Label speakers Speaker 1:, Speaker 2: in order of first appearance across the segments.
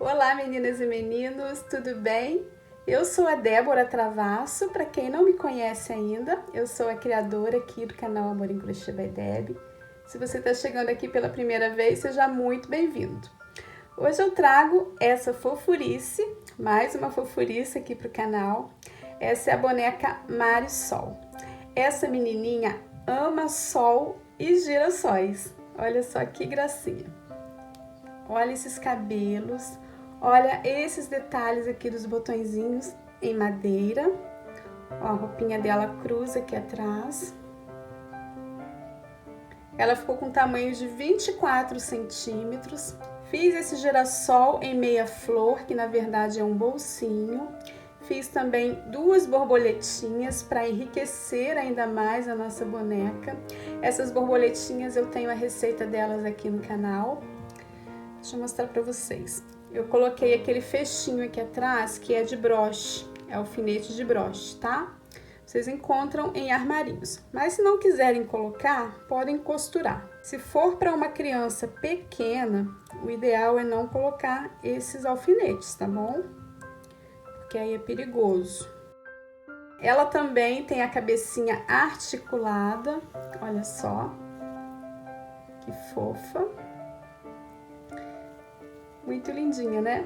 Speaker 1: Olá meninas e meninos, tudo bem? Eu sou a Débora Travasso, para quem não me conhece ainda, eu sou a criadora aqui do canal Amor em Crochê by Deb. Se você está chegando aqui pela primeira vez, seja muito bem-vindo. Hoje eu trago essa fofurice, mais uma fofurice aqui para o canal. Essa é a boneca Marisol. Essa menininha ama sol e girassóis. Olha só que gracinha. Olha esses cabelos, olha esses detalhes aqui dos botõezinhos em madeira. Ó, a roupinha dela cruza aqui atrás. Ela ficou com tamanho de 24 centímetros. Fiz esse girassol em meia flor, que na verdade é um bolsinho. Fiz também duas borboletinhas para enriquecer ainda mais a nossa boneca. Essas borboletinhas eu tenho a receita delas aqui no canal. Deixa eu mostrar para vocês. Eu coloquei aquele fechinho aqui atrás que é de broche, é alfinete de broche, tá? Vocês encontram em armarinhos, mas se não quiserem colocar, podem costurar. Se for para uma criança pequena, o ideal é não colocar esses alfinetes, tá bom? Porque aí é perigoso. Ela também tem a cabecinha articulada, olha só, que fofa. Muito lindinha, né?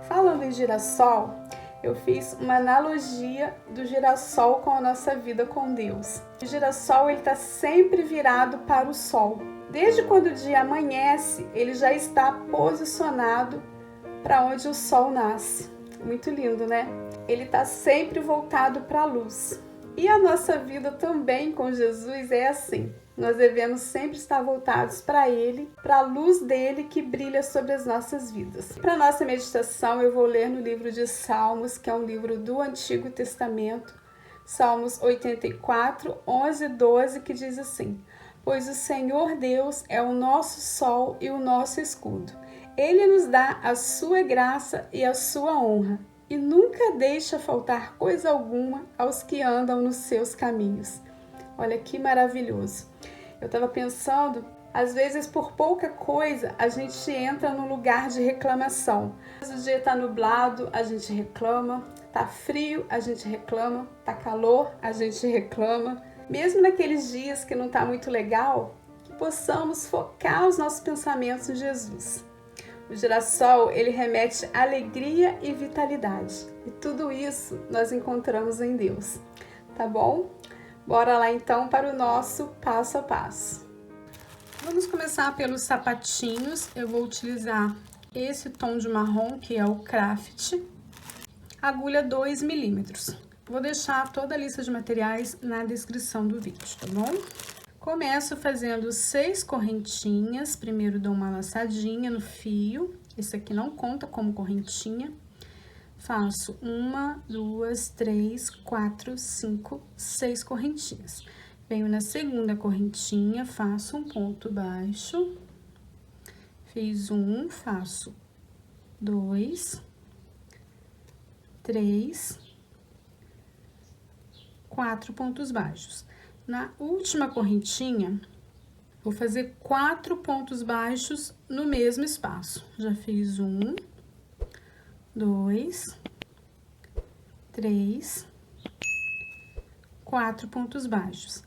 Speaker 1: Falando em girassol, eu fiz uma analogia do girassol com a nossa vida com Deus. O girassol, ele está sempre virado para o sol. Desde quando o dia amanhece, ele já está posicionado para onde o sol nasce. Muito lindo, né? Ele está sempre voltado para a luz. E a nossa vida também com Jesus é assim. Nós devemos sempre estar voltados para Ele, para a luz dele que brilha sobre as nossas vidas. Para a nossa meditação, eu vou ler no livro de Salmos, que é um livro do Antigo Testamento, Salmos 84, 11 e 12, que diz assim: Pois o Senhor Deus é o nosso sol e o nosso escudo. Ele nos dá a sua graça e a sua honra, e nunca deixa faltar coisa alguma aos que andam nos seus caminhos. Olha que maravilhoso. Eu estava pensando, às vezes por pouca coisa a gente entra num lugar de reclamação. O dia está nublado, a gente reclama. Tá frio, a gente reclama. Tá calor, a gente reclama. Mesmo naqueles dias que não tá muito legal, que possamos focar os nossos pensamentos em Jesus. O girassol, ele remete alegria e vitalidade. E tudo isso nós encontramos em Deus. Tá bom? Bora lá então para o nosso passo a passo. Vamos começar pelos sapatinhos. Eu vou utilizar esse tom de marrom, que é o Craft, agulha 2 milímetros. Vou deixar toda a lista de materiais na descrição do vídeo, tá bom? Começo fazendo 6 correntinhas. Primeiro dou uma laçadinha no fio. Esse aqui não conta como correntinha. Faço 1, 2, 3, 4, 5, 6 correntinhas. Venho na segunda correntinha, faço um ponto baixo. Fiz 1, faço 2, 3, 4 pontos baixos. Na última correntinha, vou fazer 4 pontos baixos no mesmo espaço. Já fiz 1, 2, 3, 4 pontos baixos.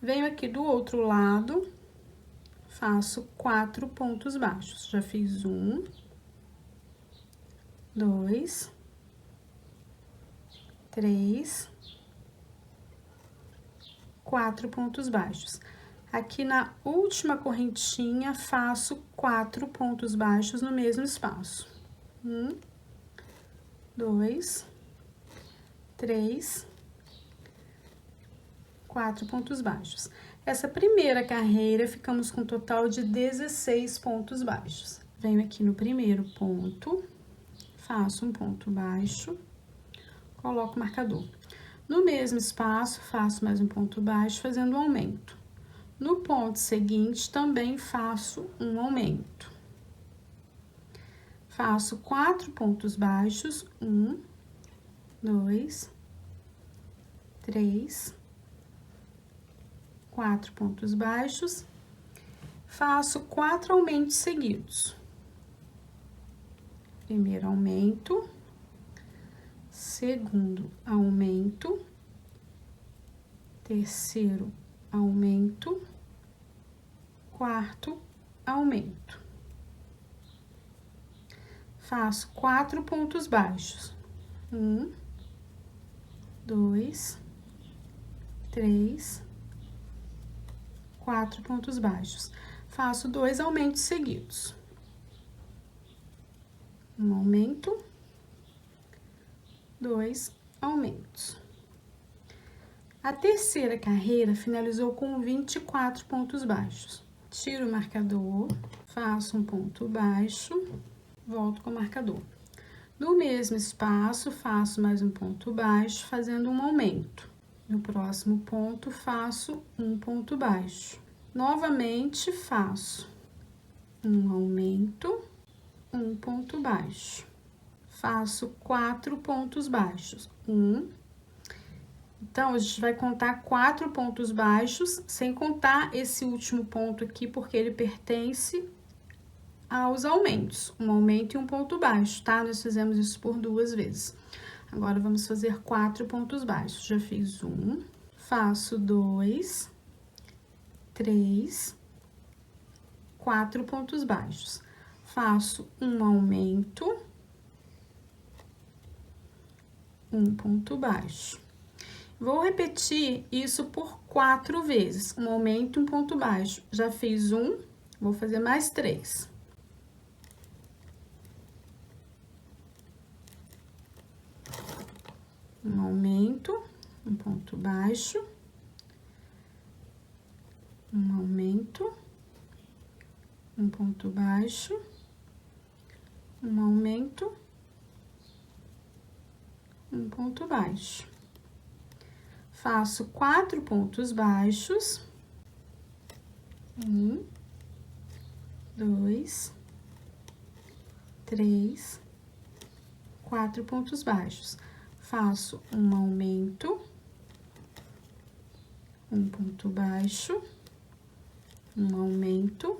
Speaker 1: Venho aqui do outro lado, faço 4 pontos baixos. Já fiz 1, 2, 3, 4 pontos baixos. Aqui na última correntinha, faço 4 pontos baixos no mesmo espaço. 1, 2, 3, 4 pontos baixos. Essa primeira carreira, ficamos com um total de 16 pontos baixos. Venho aqui no primeiro ponto, faço um ponto baixo, coloco o marcador. No mesmo espaço, faço mais um ponto baixo, fazendo um aumento. No ponto seguinte, também faço um aumento. Faço 4 pontos baixos, 1, 2, 3, 4 pontos baixos, faço 4 aumentos seguidos. Primeiro aumento, segundo aumento, terceiro aumento, quarto aumento. Faço 4 pontos baixos. 1, 2, 3, 4 pontos baixos. Faço 2 aumentos seguidos. Um aumento, 2 aumentos. A terceira carreira finalizou com 24 pontos baixos. Tiro o marcador, faço um ponto baixo, volto com o marcador. No mesmo espaço, faço mais um ponto baixo, fazendo um aumento. No próximo ponto, faço um ponto baixo. Novamente, faço um aumento, um ponto baixo. Faço 4 pontos baixos. Então, a gente vai contar 4 pontos baixos, sem contar esse último ponto aqui, porque ele pertence aos aumentos. Um aumento e um ponto baixo, tá? Nós fizemos isso por 2 vezes. Agora, vamos fazer 4 pontos baixos. Já fiz 1, faço 2, 3, 4 pontos baixos. Faço um aumento, um ponto baixo. Vou repetir isso por 4 vezes, um aumento e um ponto baixo. Já fiz 1, vou fazer mais 3. Um aumento, um ponto baixo, um aumento, um ponto baixo, um aumento, um ponto baixo. Faço 4 pontos baixos. 1, 2, 3, 4 pontos baixos. Faço um aumento, um ponto baixo, um aumento,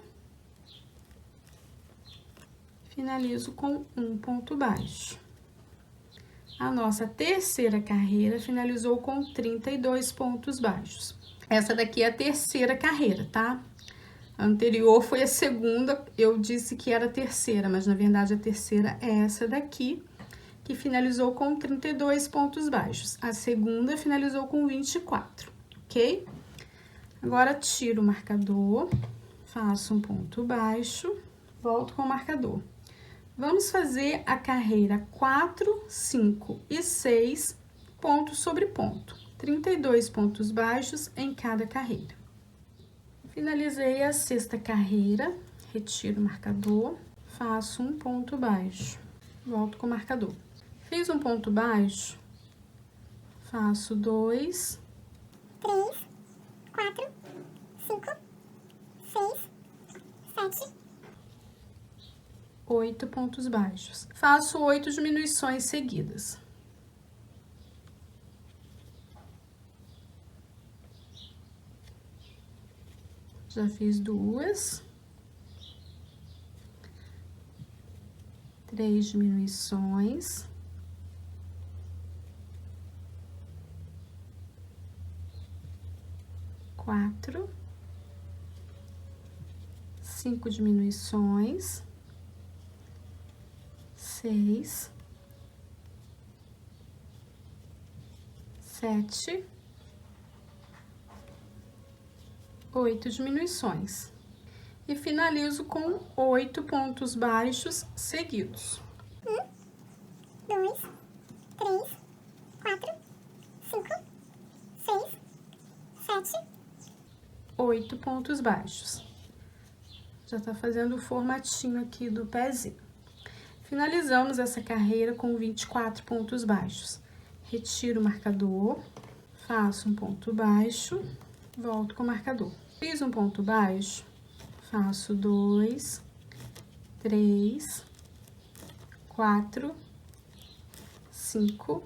Speaker 1: finalizo com um ponto baixo. A nossa terceira carreira finalizou com 32 pontos baixos. Essa daqui é a terceira carreira, tá? A anterior foi a segunda, eu disse que era a terceira, mas na verdade a terceira é essa daqui, que finalizou com 32 pontos baixos. A segunda finalizou com 24, ok? Agora, tiro o marcador, faço um ponto baixo, volto com o marcador. Vamos fazer a carreira 4, 5 e 6, ponto sobre ponto. 32 pontos baixos em cada carreira. Finalizei a sexta carreira, retiro o marcador, faço um ponto baixo, volto com o marcador. Fiz um ponto baixo, faço 2,
Speaker 2: 3, 4, 5, 6, 7,
Speaker 1: 8 pontos baixos. Faço 8 diminuições seguidas. Já fiz 2, 3 diminuições. 4, 5 diminuições, 6, 7, 8 diminuições. E finalizo com 8 pontos baixos seguidos.
Speaker 2: 1, 2, 3, 4, 5, 6, 7,
Speaker 1: 8 pontos baixos. Já tá fazendo o formatinho aqui do pezinho. Finalizamos essa carreira com 24 pontos baixos. Retiro o marcador, faço um ponto baixo, volto com o marcador. Fiz um ponto baixo, faço 2, 3, 4, 5,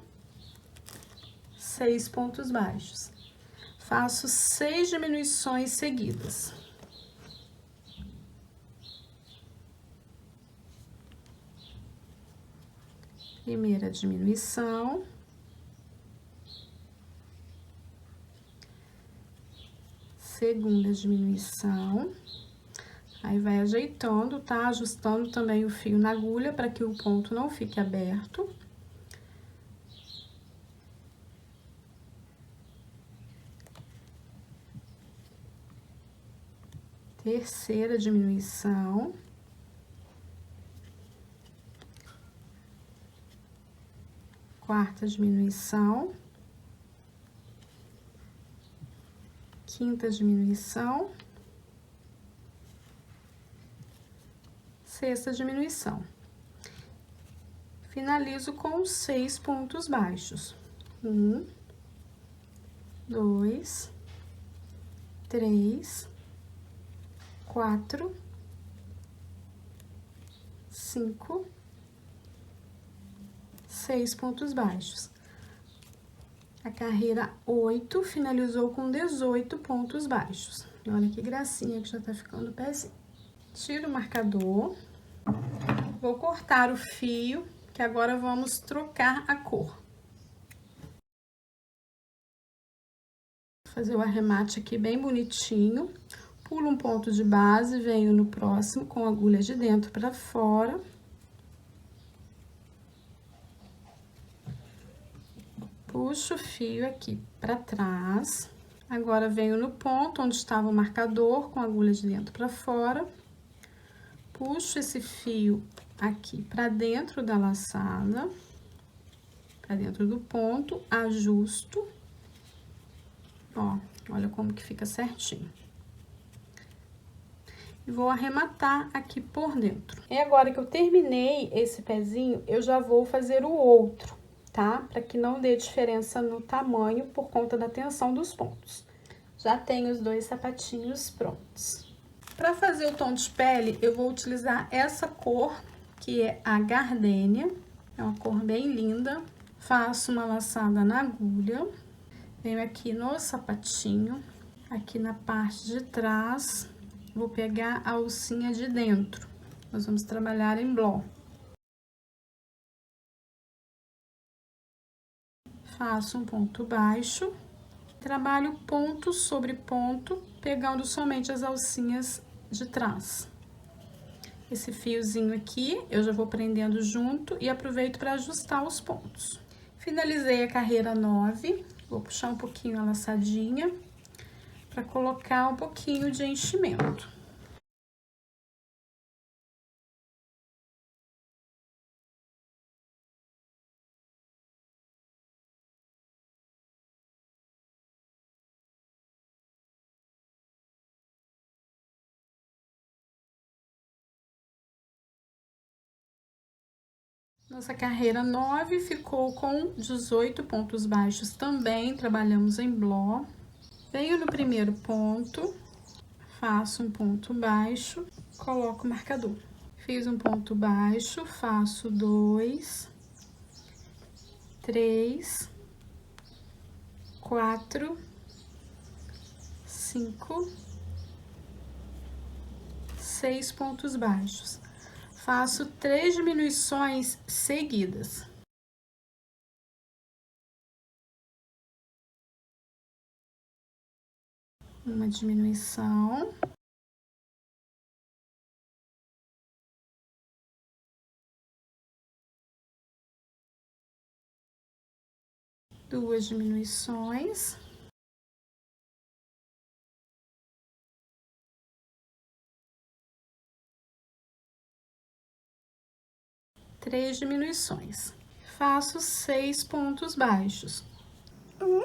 Speaker 1: 6 pontos baixos. Faço 6 diminuições seguidas. Primeira diminuição. Segunda diminuição. Aí, vai ajeitando, tá? Ajustando também o fio na agulha para que o ponto não fique aberto. Terceira diminuição. Quarta diminuição. Quinta diminuição. Sexta diminuição. Finalizo com 6 pontos baixos. 1, 2, 3, 4, 5, 6 pontos baixos. A carreira 8 finalizou com 18 pontos baixos. Olha que gracinha que já tá ficando o pezinho. Tiro o marcador. Vou cortar o fio, que agora vamos trocar a cor. Vou fazer o arremate aqui bem bonitinho. Pulo um ponto de base, venho no próximo com a agulha de dentro para fora. Puxo o fio aqui para trás. Agora, venho no ponto onde estava o marcador, com a agulha de dentro para fora. Puxo esse fio aqui para dentro da laçada, para dentro do ponto, ajusto. Ó, olha como que fica certinho. E vou arrematar aqui por dentro. E agora que eu terminei esse pezinho, eu já vou fazer o outro, tá? Para que não dê diferença no tamanho por conta da tensão dos pontos. Já tenho os 2 sapatinhos prontos. Para fazer o tom de pele, eu vou utilizar essa cor, que é a Gardênia. É uma cor bem linda. Faço uma laçada na agulha. Venho aqui no sapatinho, aqui na parte de trás, vou pegar a alcinha de dentro. Nós vamos trabalhar em bló. Faço um ponto baixo, trabalho ponto sobre ponto, pegando somente as alcinhas de trás. Esse fiozinho aqui, eu já vou prendendo junto e aproveito para ajustar os pontos. Finalizei a carreira 9, vou puxar um pouquinho a laçadinha para colocar um pouquinho de enchimento. Nossa carreira 9 ficou com 18 pontos baixos também, trabalhamos em bló. Venho no primeiro ponto, faço um ponto baixo, coloco o marcador. Fiz um ponto baixo, faço 2, 3, 4, 5, 6 pontos baixos. Faço 3 diminuições seguidas. Uma diminuição. Duas diminuições. Três diminuições. Faço 6 pontos baixos.
Speaker 2: 1,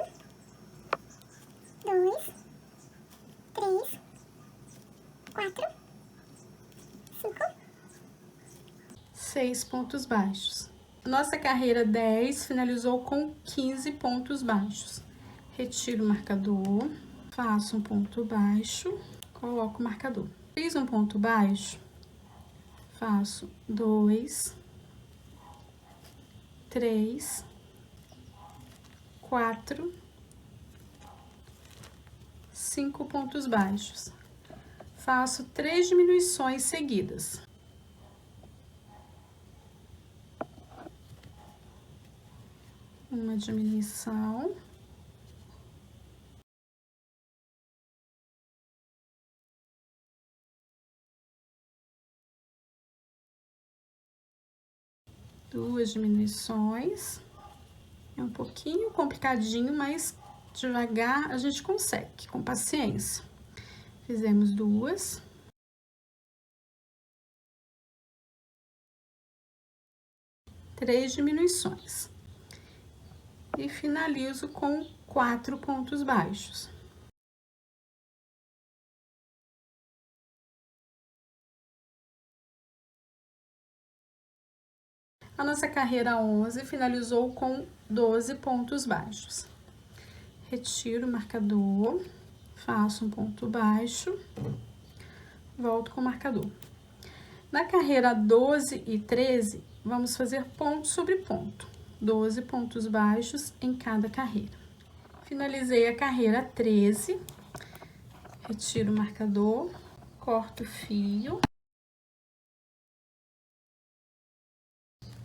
Speaker 2: 2, 3, 4, 5.
Speaker 1: 6 pontos baixos. Nossa carreira 10 finalizou com 15 pontos baixos. Retiro o marcador, faço um ponto baixo, coloco o marcador. Fiz um ponto baixo, faço 2, 3, 4, 5 pontos baixos. Faço 3 diminuições seguidas. diminuição. Duas diminuições. É um pouquinho complicadinho, mas devagar a gente consegue, com paciência. Fizemos duas. Três diminuições. E finalizo com 4 pontos baixos. A nossa carreira 11 finalizou com 12 pontos baixos. Retiro o marcador, faço um ponto baixo, volto com o marcador. Na carreira 12 e 13, vamos fazer ponto sobre ponto, 12 pontos baixos em cada carreira. Finalizei a carreira 13, retiro o marcador, corto o fio.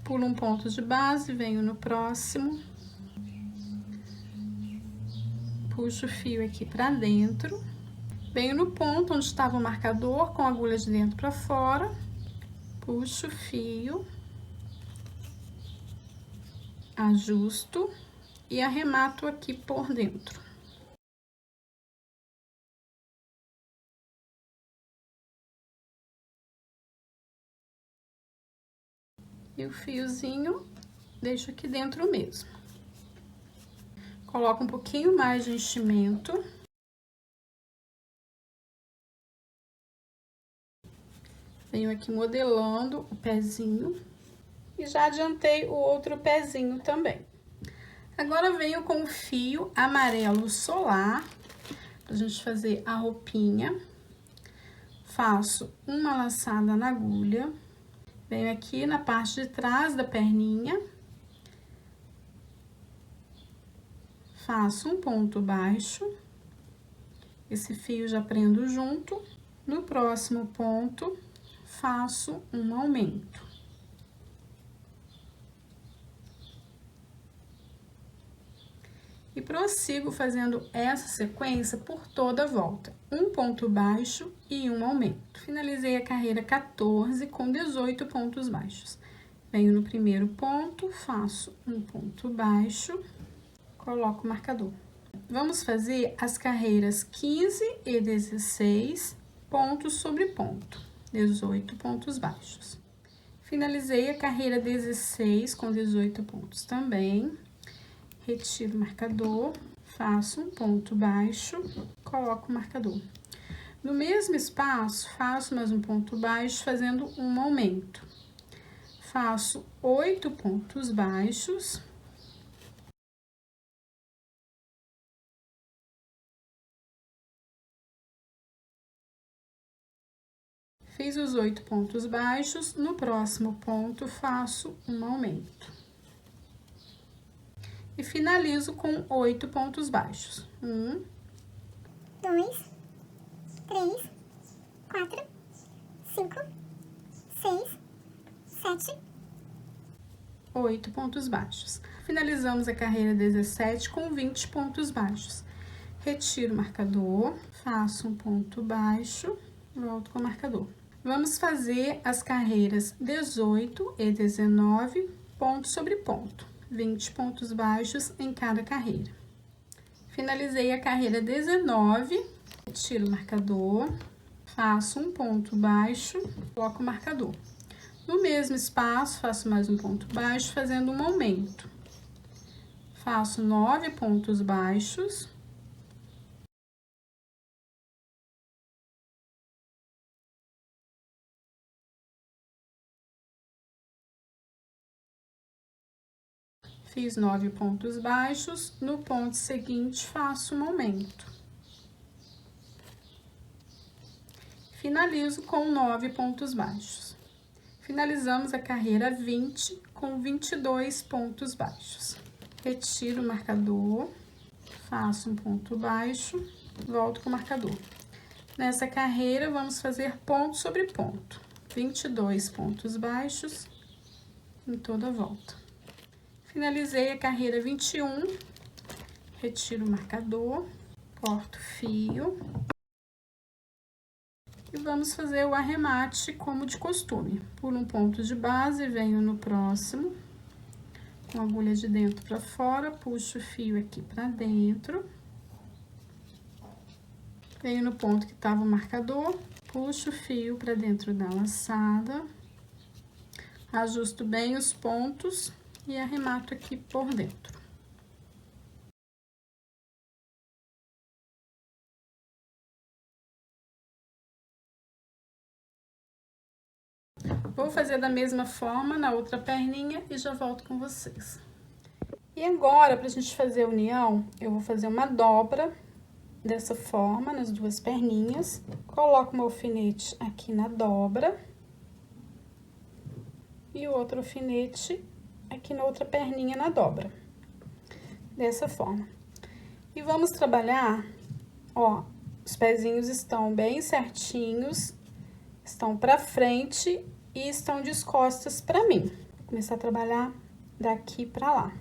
Speaker 1: Pulo um ponto de base, venho no próximo. Puxo o fio aqui pra dentro. Venho no ponto onde estava o marcador, com a agulha de dentro pra fora. Puxo o fio. Ajusto e arremato aqui por dentro. E o fiozinho deixo aqui dentro mesmo. Coloco um pouquinho mais de enchimento. Venho aqui modelando o pezinho. E já adiantei o outro pezinho também. Agora venho com o fio amarelo solar, pra gente fazer a roupinha. Faço uma laçada na agulha. Venho aqui na parte de trás da perninha. Faço um ponto baixo. Esse fio já prendo junto. No próximo ponto, faço um aumento. E prossigo fazendo essa sequência por toda a volta. Um ponto baixo e um aumento. Finalizei a carreira 14 com 18 pontos baixos. Venho no primeiro ponto, faço um ponto baixo, coloco o marcador. Vamos fazer as carreiras 15 e 16, ponto sobre ponto, 18 pontos baixos. Finalizei a carreira 16 com 18 pontos também. Retiro o marcador, faço um ponto baixo, coloco o marcador. No mesmo espaço, faço mais um ponto baixo, fazendo um aumento. Faço 8 pontos baixos. Fiz os 8 pontos baixos, no próximo ponto faço um aumento. E finalizo com 8 pontos baixos. 1,
Speaker 2: 2, 3, 4, 5, 6, 7,
Speaker 1: 8 pontos baixos. Finalizamos a carreira 17 com 20 pontos baixos. Retiro o marcador, faço um ponto baixo, volto com o marcador. Vamos fazer as carreiras 18 e 19, ponto sobre ponto. 20 pontos baixos em cada carreira. Finalizei a carreira 19, tiro o marcador, faço um ponto baixo, coloco o marcador. No mesmo espaço, faço mais um ponto baixo, fazendo um aumento. Faço 9 pontos baixos. Fiz 9 pontos baixos, no ponto seguinte faço um aumento. Finalizo com 9 pontos baixos. Finalizamos a carreira 20 com 22 pontos baixos. Retiro o marcador, faço um ponto baixo, volto com o marcador. Nessa carreira, vamos fazer ponto sobre ponto. 22 pontos baixos em toda a volta. Finalizei a carreira 21, retiro o marcador, corto o fio. E vamos fazer o arremate como de costume. Pulo um ponto de base, venho no próximo, com a agulha de dentro para fora, puxo o fio aqui para dentro. Venho no ponto que estava o marcador, puxo o fio para dentro da laçada, ajusto bem os pontos e arremato aqui por dentro. Vou fazer da mesma forma na outra perninha e já volto com vocês. E agora, pra gente fazer a união, eu vou fazer uma dobra dessa forma nas duas perninhas. Coloco meu alfinete aqui na dobra. E o outro alfinete aqui na outra perninha na dobra. Dessa forma. E vamos trabalhar, ó, os pezinhos estão bem certinhos, estão pra frente e estão de costas pra mim. Vou começar a trabalhar daqui pra lá.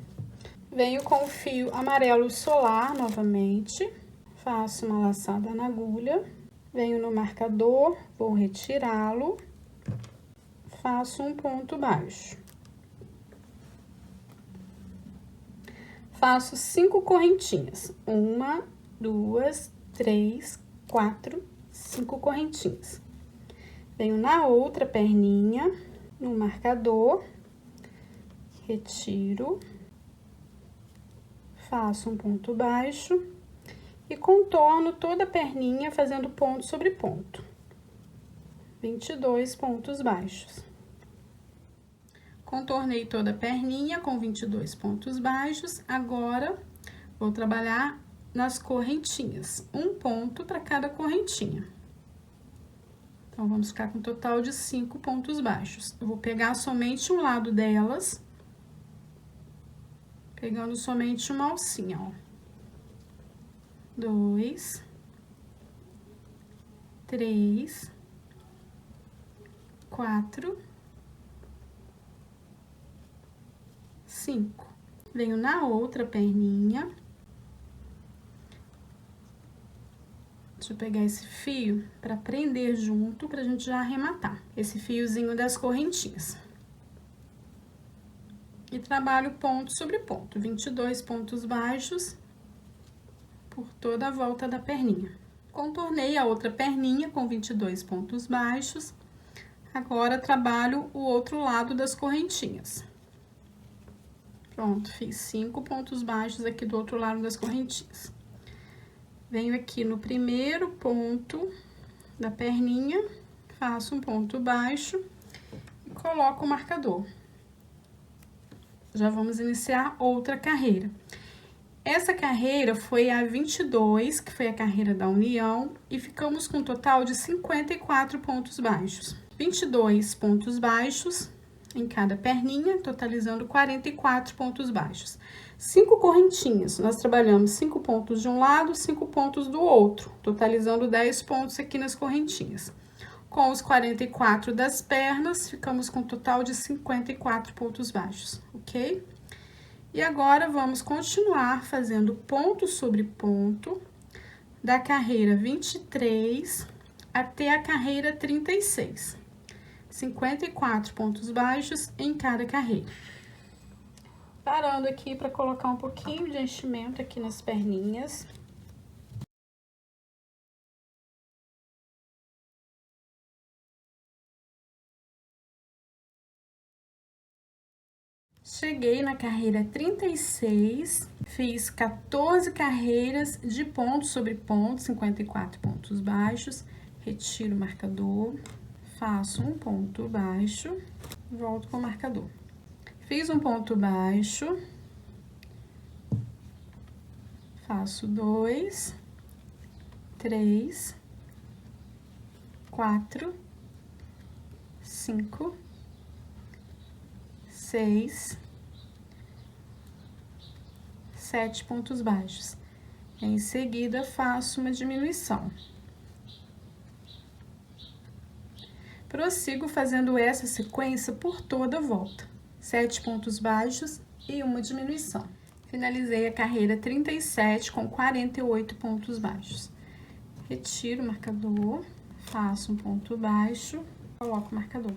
Speaker 1: Venho com o fio amarelo solar novamente, faço uma laçada na agulha, venho no marcador, vou retirá-lo, faço um ponto baixo. Faço 5 correntinhas, 1, 2, 3, 4, 5 correntinhas. Venho na outra perninha, no marcador, retiro, faço um ponto baixo e contorno toda a perninha fazendo ponto sobre ponto. 22 pontos baixos. Contornei toda a perninha com 22 pontos baixos, agora vou trabalhar nas correntinhas, um ponto para cada correntinha. Então, vamos ficar com um total de 5 pontos baixos. Eu vou pegar somente um lado delas, pegando somente uma alcinha, ó. 2, 3, 4, 5. Venho na outra perninha. Deixa eu pegar esse fio para prender junto, pra gente já arrematar. Esse fiozinho das correntinhas. E trabalho ponto sobre ponto, 22 pontos baixos por toda a volta da perninha. Contornei a outra perninha com 22 pontos baixos. Agora, trabalho o outro lado das correntinhas. Pronto, fiz 5 pontos baixos aqui do outro lado das correntinhas. Venho aqui no primeiro ponto da perninha, faço um ponto baixo e coloco o marcador. Já vamos iniciar outra carreira. Essa carreira foi a 22, que foi a carreira da união, e ficamos com um total de 54 pontos baixos. 22 pontos baixos em cada perninha, totalizando 44 pontos baixos. 5 correntinhas, nós trabalhamos 5 pontos de um lado, 5 pontos do outro, totalizando 10 pontos aqui nas correntinhas. Com os 44 das pernas, ficamos com um total de 54 pontos baixos, ok? E agora, vamos continuar fazendo ponto sobre ponto da carreira 23 até a carreira 36. 54 pontos baixos em cada carreira. Parando aqui para colocar um pouquinho de enchimento aqui nas perninhas. Cheguei na carreira 36, fiz 14 carreiras de ponto sobre ponto, 54 pontos baixos, retiro o marcador, faço um ponto baixo, volto com o marcador. Fiz um ponto baixo, faço 2, 3, 4, 5, 6, 7 pontos baixos. Em seguida, faço uma diminuição. Prossigo fazendo essa sequência por toda a volta. 7 pontos baixos e uma diminuição. Finalizei a carreira 37 com 48 pontos baixos. Retiro o marcador, faço um ponto baixo, coloco o marcador.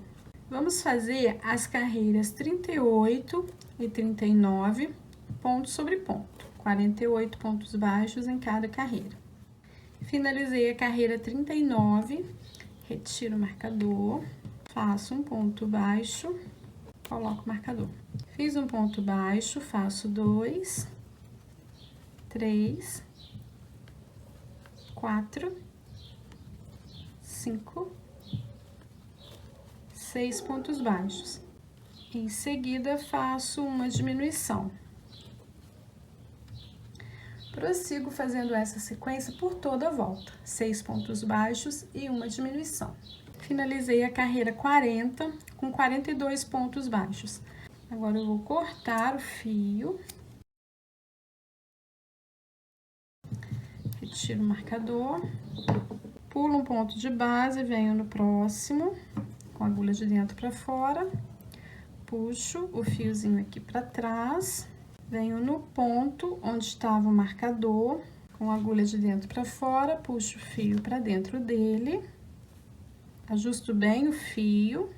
Speaker 1: Vamos fazer as carreiras 38 e 39, ponto sobre ponto, 48 pontos baixos em cada carreira. Finalizei a carreira 39, retiro o marcador, faço um ponto baixo, coloco o marcador. Fiz um ponto baixo, faço 2, 3, 4, 5, 6 pontos baixos. Em seguida, faço uma diminuição. Prossigo fazendo essa sequência por toda a volta, 6 pontos baixos e uma diminuição. Finalizei a carreira 40 com 42 pontos baixos. Agora eu vou cortar o fio. Retiro o marcador. Pulo um ponto de base, venho no próximo, com a agulha de dentro para fora. Puxo o fiozinho aqui para trás. Venho no ponto onde estava o marcador, com a agulha de dentro para fora, puxo o fio para dentro dele. Ajusto bem o fio.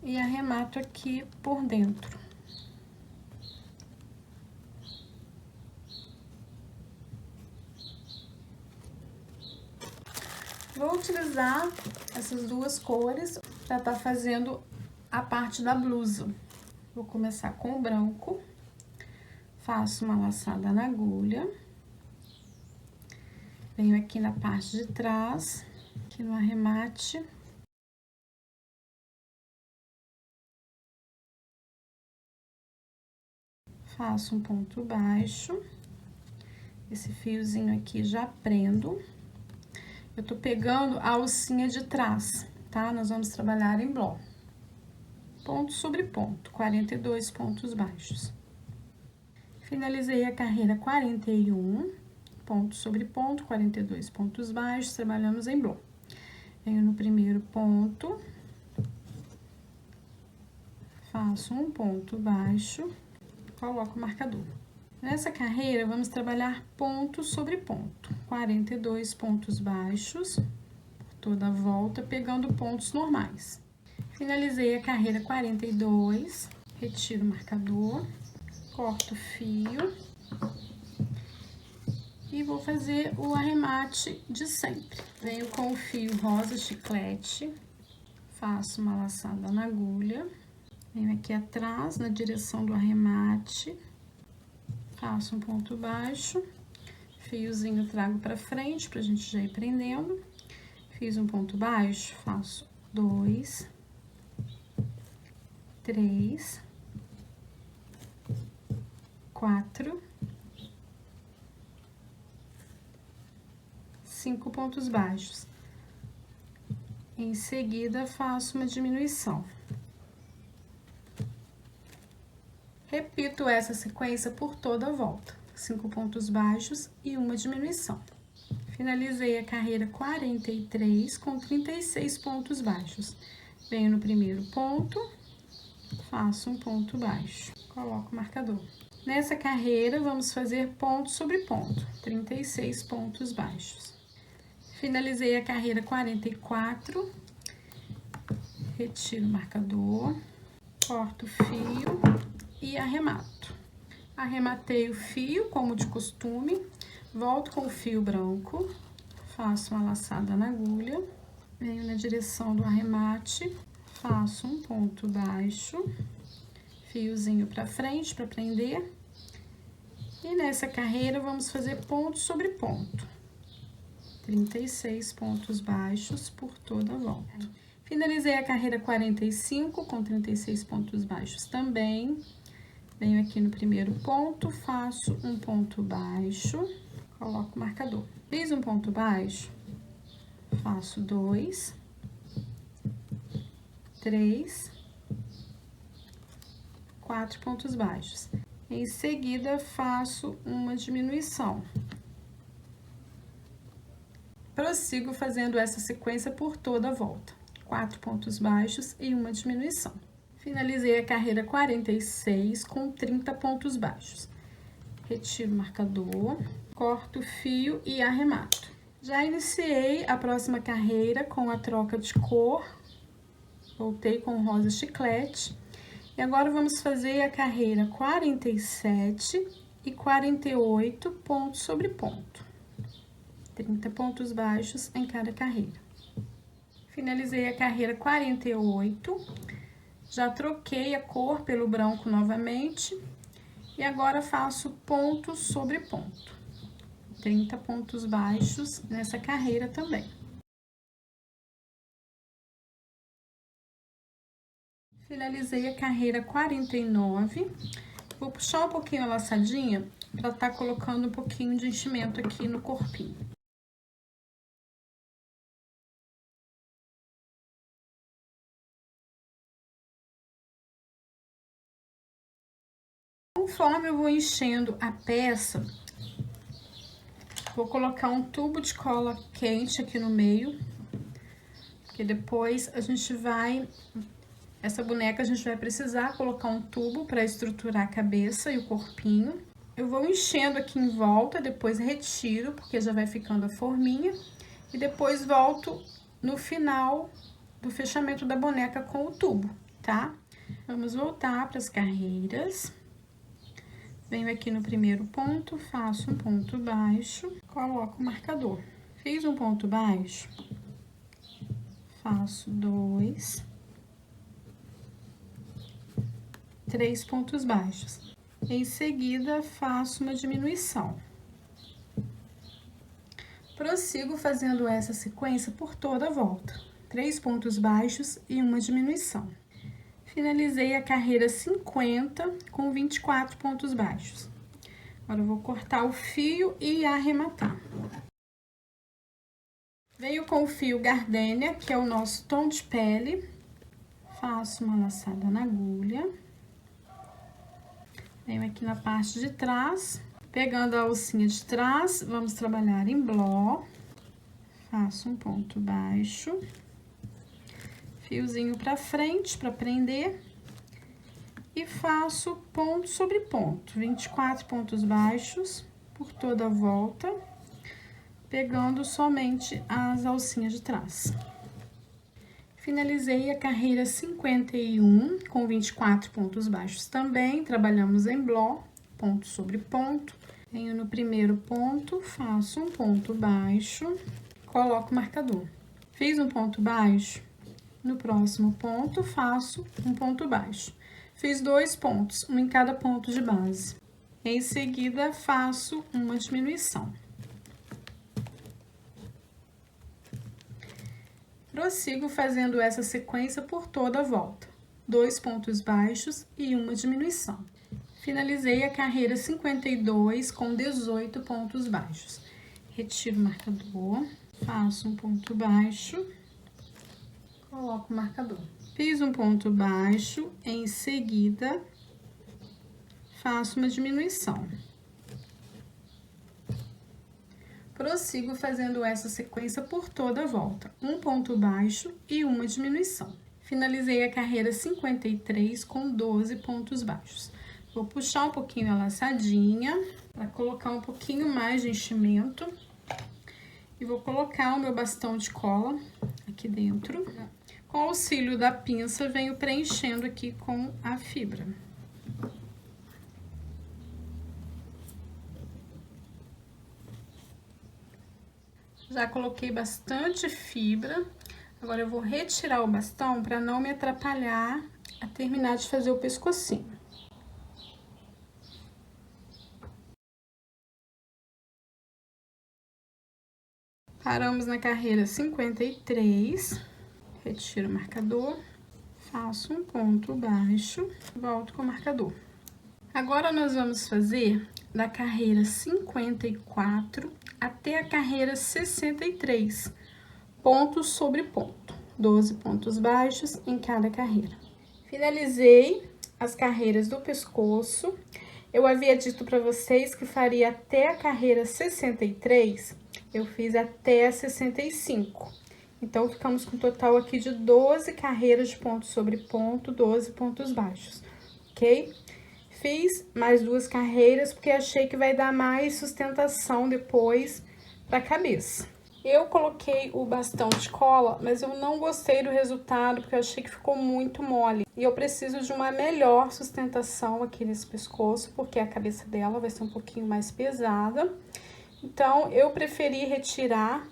Speaker 1: E arremato aqui por dentro. Vou utilizar essas duas cores para estar fazendo a parte da blusa. Vou começar com o branco, faço uma laçada na agulha, venho aqui na parte de trás, aqui no arremate. Faço um ponto baixo, esse fiozinho aqui já prendo. Eu tô pegando a alcinha de trás, tá? Nós vamos trabalhar em bloco. Ponto sobre ponto, 42 pontos baixos. Finalizei a carreira 41, ponto sobre ponto, 42 pontos baixos, trabalhamos em bloco. Venho no primeiro ponto, faço um ponto baixo, coloco o marcador. Nessa carreira, vamos trabalhar ponto sobre ponto, 42 pontos baixos, por toda a volta, pegando pontos normais. Finalizei a carreira 42, retiro o marcador, corto o fio e vou fazer o arremate de sempre. Venho com o fio rosa chiclete, faço uma laçada na agulha, venho aqui atrás, na direção do arremate, faço um ponto baixo, fiozinho trago pra frente pra gente já ir prendendo. Fiz um ponto baixo, faço 2, 3, 4, 5 pontos baixos. Em seguida, faço uma diminuição. Repito essa sequência por toda a volta, 5 pontos baixos e uma diminuição. Finalizei a carreira 43 com 36 pontos baixos. Venho no primeiro ponto, faço um ponto baixo, coloco o marcador. Nessa carreira, vamos fazer ponto sobre ponto, 36 pontos baixos. Finalizei a carreira 44, retiro o marcador, corto o fio e arremato. Arrematei o fio, como de costume, volto com o fio branco, faço uma laçada na agulha, venho na direção do arremate, faço um ponto baixo, fiozinho pra frente pra prender. E nessa carreira, vamos fazer ponto sobre ponto, 36 pontos baixos por toda a volta. Finalizei a carreira 45 com 36 pontos baixos também. Venho aqui no primeiro ponto, faço um ponto baixo, coloco o marcador. Fiz um ponto baixo, faço 2, 3, 4 pontos baixos. Em seguida, faço uma diminuição. Prossigo fazendo essa sequência por toda a volta, 4 pontos baixos e uma diminuição. Finalizei a carreira 46 com 30 pontos baixos. Retiro o marcador, corto o fio e arremato. Já iniciei a próxima carreira com a troca de cor. Voltei com rosa chiclete. E agora vamos fazer a carreira 47 e 48 ponto sobre ponto. 30 pontos baixos em cada carreira. Finalizei a carreira 48. Já troquei a cor pelo branco novamente. E agora faço ponto sobre ponto. 30 pontos baixos nessa carreira também. Finalizei a carreira 49. Vou puxar um pouquinho a laçadinha para estar colocando um pouquinho de enchimento aqui no corpinho. Conforme eu vou enchendo a peça, vou colocar um tubo de cola quente aqui no meio, porque depois a gente vai... Essa boneca a gente vai precisar colocar um tubo para estruturar a cabeça e o corpinho. Eu vou enchendo aqui em volta, depois retiro, porque já vai ficando a forminha. E depois volto no final do fechamento da boneca com o tubo, tá? Vamos voltar para as carreiras. Venho aqui no primeiro ponto, faço um ponto baixo, coloco o marcador. Fiz um ponto baixo, faço 2... 3 pontos baixos. Em seguida, faço uma diminuição. Prossigo fazendo essa sequência por toda a volta. 3 pontos baixos e uma diminuição. Finalizei a carreira 50 com 24 pontos baixos. Agora, eu vou cortar o fio e arrematar. Venho com o fio gardênia, que é o nosso tom de pele. Faço uma laçada na agulha. Venho aqui na parte de trás, pegando a alcinha de trás, vamos trabalhar em bló. Faço um ponto baixo, fiozinho pra frente pra prender e faço ponto sobre ponto, 24 pontos baixos por toda a volta, pegando somente as alcinhas de trás. Finalizei a carreira 51 com 24 pontos baixos também, trabalhamos em bló, ponto sobre ponto. Venho no primeiro ponto, faço um ponto baixo, coloco o marcador. Fiz um ponto baixo, no próximo ponto faço um ponto baixo. Fiz 2 pontos, um em cada ponto de base. Em seguida, faço uma diminuição. Prossigo fazendo essa sequência por toda a volta. 2 pontos baixos e uma diminuição. Finalizei a carreira 52 com 18 pontos baixos. Retiro o marcador, faço um ponto baixo, coloco o marcador. Fiz um ponto baixo, em seguida, faço uma diminuição. Prossigo fazendo essa sequência por toda a volta, um ponto baixo e uma diminuição. Finalizei a carreira 53 com 12 pontos baixos. Vou puxar um pouquinho a laçadinha para colocar um pouquinho mais de enchimento. E vou colocar o meu bastão de cola aqui dentro. Com o auxílio da pinça, venho preenchendo aqui com a fibra. Já coloquei bastante fibra, agora eu vou retirar o bastão para não me atrapalhar a terminar de fazer o pescocinho. Paramos na carreira 53, retiro o marcador, faço um ponto baixo, volto com o marcador. Agora, nós vamos fazer da carreira 54 até a carreira 63, ponto sobre ponto, 12 pontos baixos em cada carreira. Finalizei as carreiras do pescoço. Eu havia dito para vocês que faria até a carreira 63, eu fiz até a 65. Então, ficamos com um total aqui de 12 carreiras de ponto sobre ponto, 12 pontos baixos, ok? Fiz mais 2 carreiras porque achei que vai dar mais sustentação depois pra cabeça. Eu coloquei o bastão de cola, mas eu não gostei do resultado porque eu achei que ficou muito mole. E eu preciso de uma melhor sustentação aqui nesse pescoço, porque a cabeça dela vai ser um pouquinho mais pesada. Então, eu preferi retirar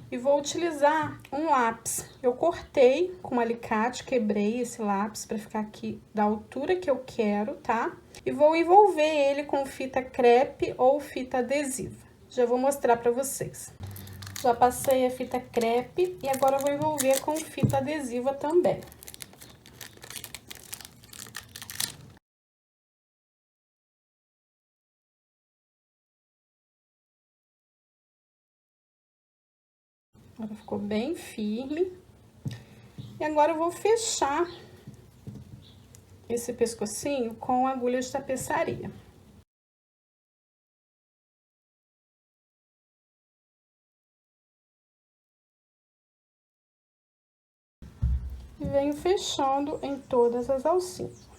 Speaker 1: e vou utilizar um lápis. Eu cortei com um alicate, quebrei esse lápis para ficar aqui da altura que eu quero, tá? E vou envolver ele com fita crepe ou fita adesiva. Já vou mostrar para vocês. Já passei a fita crepe e agora eu vou envolver com fita adesiva também. Agora ficou bem firme. E agora eu vou fechar esse pescocinho com agulha de tapeçaria. E venho fechando em todas as alcinhas.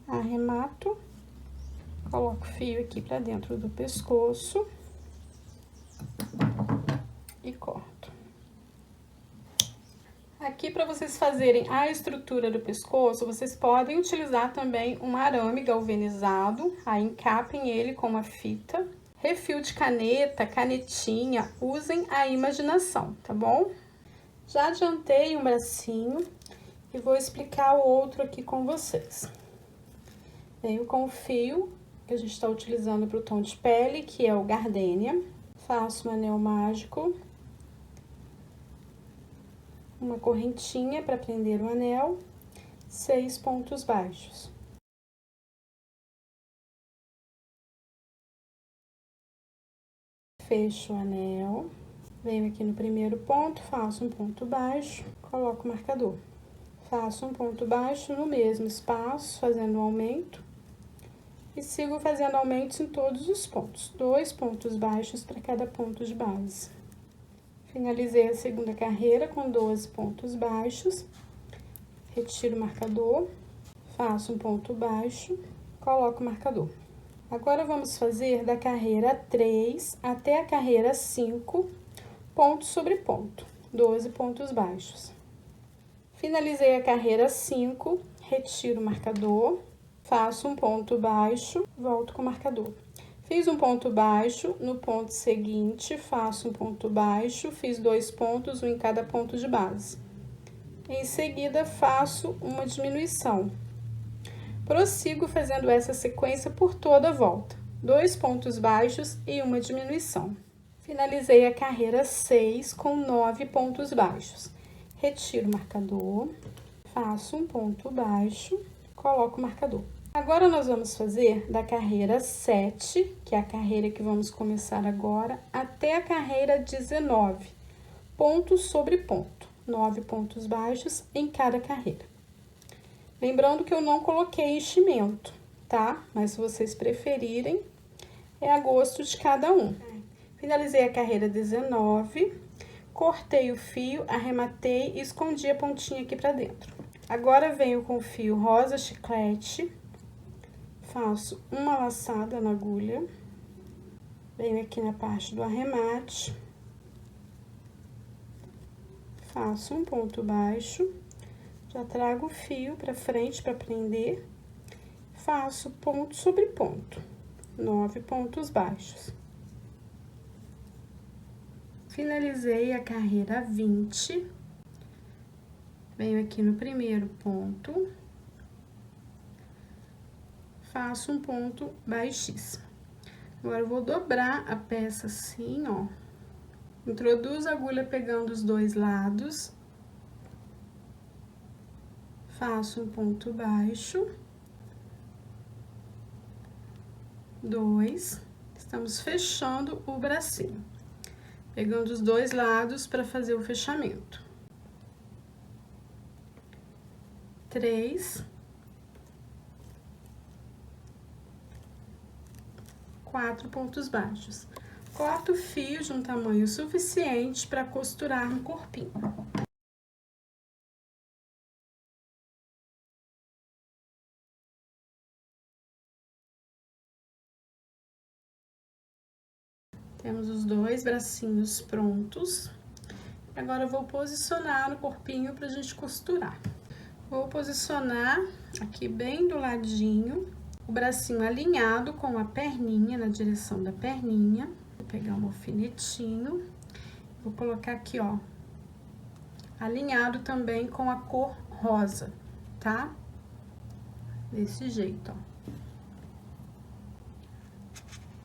Speaker 1: Arremato, coloco o fio aqui pra dentro do pescoço e corto. Aqui, para vocês fazerem a estrutura do pescoço, vocês podem utilizar também um arame galvanizado, aí encapem ele com uma fita. Refil de caneta, canetinha, usem a imaginação, tá bom? Já adiantei um bracinho e vou explicar o outro aqui com vocês. Venho com o fio que a gente está utilizando para o tom de pele, que é o Gardenia. Faço um anel mágico. Uma correntinha para prender o anel. 6 pontos baixos. Fecho o anel. Venho aqui no primeiro ponto, faço um ponto baixo, coloco o marcador. Faço um ponto baixo no mesmo espaço, fazendo um aumento. E sigo fazendo aumentos em todos os pontos. 2 pontos baixos para cada ponto de base. Finalizei a segunda carreira com 12 pontos baixos. Retiro o marcador. Faço um ponto baixo. Coloco o marcador. Agora, vamos fazer da carreira 3 até a carreira 5, ponto sobre ponto. 12 pontos baixos. Finalizei a carreira 5. Retiro o marcador. Faço um ponto baixo, volto com o marcador. Fiz um ponto baixo, no ponto seguinte, faço um ponto baixo, fiz 2 pontos, um em cada ponto de base. Em seguida, faço uma diminuição. Prossigo fazendo essa sequência por toda a volta. 2 pontos baixos e uma diminuição. Finalizei a carreira 6 com 9 pontos baixos. Retiro o marcador, faço um ponto baixo, coloco o marcador. Agora, nós vamos fazer da carreira 7, que é a carreira que vamos começar agora, até a carreira 19, ponto sobre ponto, 9 pontos baixos em cada carreira. Lembrando que eu não coloquei enchimento, tá? Mas se vocês preferirem, é a gosto de cada um. Finalizei a carreira 19, cortei o fio, arrematei e escondi a pontinha aqui pra dentro. Agora, venho com o fio rosa chiclete. Faço uma laçada na agulha, venho aqui na parte do arremate, faço um ponto baixo, já trago o fio pra frente pra prender, faço ponto sobre ponto, 9 pontos baixos. Finalizei a carreira 20, venho aqui no primeiro ponto. Faço um ponto baixíssimo. Agora, eu vou dobrar a peça assim, ó. Introduzo a agulha pegando os 2 lados. Faço um ponto baixo. 2. Estamos fechando o bracinho. pegando os dois lados para fazer o fechamento. 3, 4 pontos baixos. Corto o fio de um tamanho suficiente para costurar no corpinho. Temos os dois bracinhos prontos. Agora eu vou posicionar no corpinho pra gente costurar. Vou posicionar aqui bem do ladinho, o bracinho alinhado com a perninha, na direção da perninha. Vou pegar um alfinetinho, vou colocar aqui, ó, alinhado também com a cor rosa, tá? Desse jeito, ó.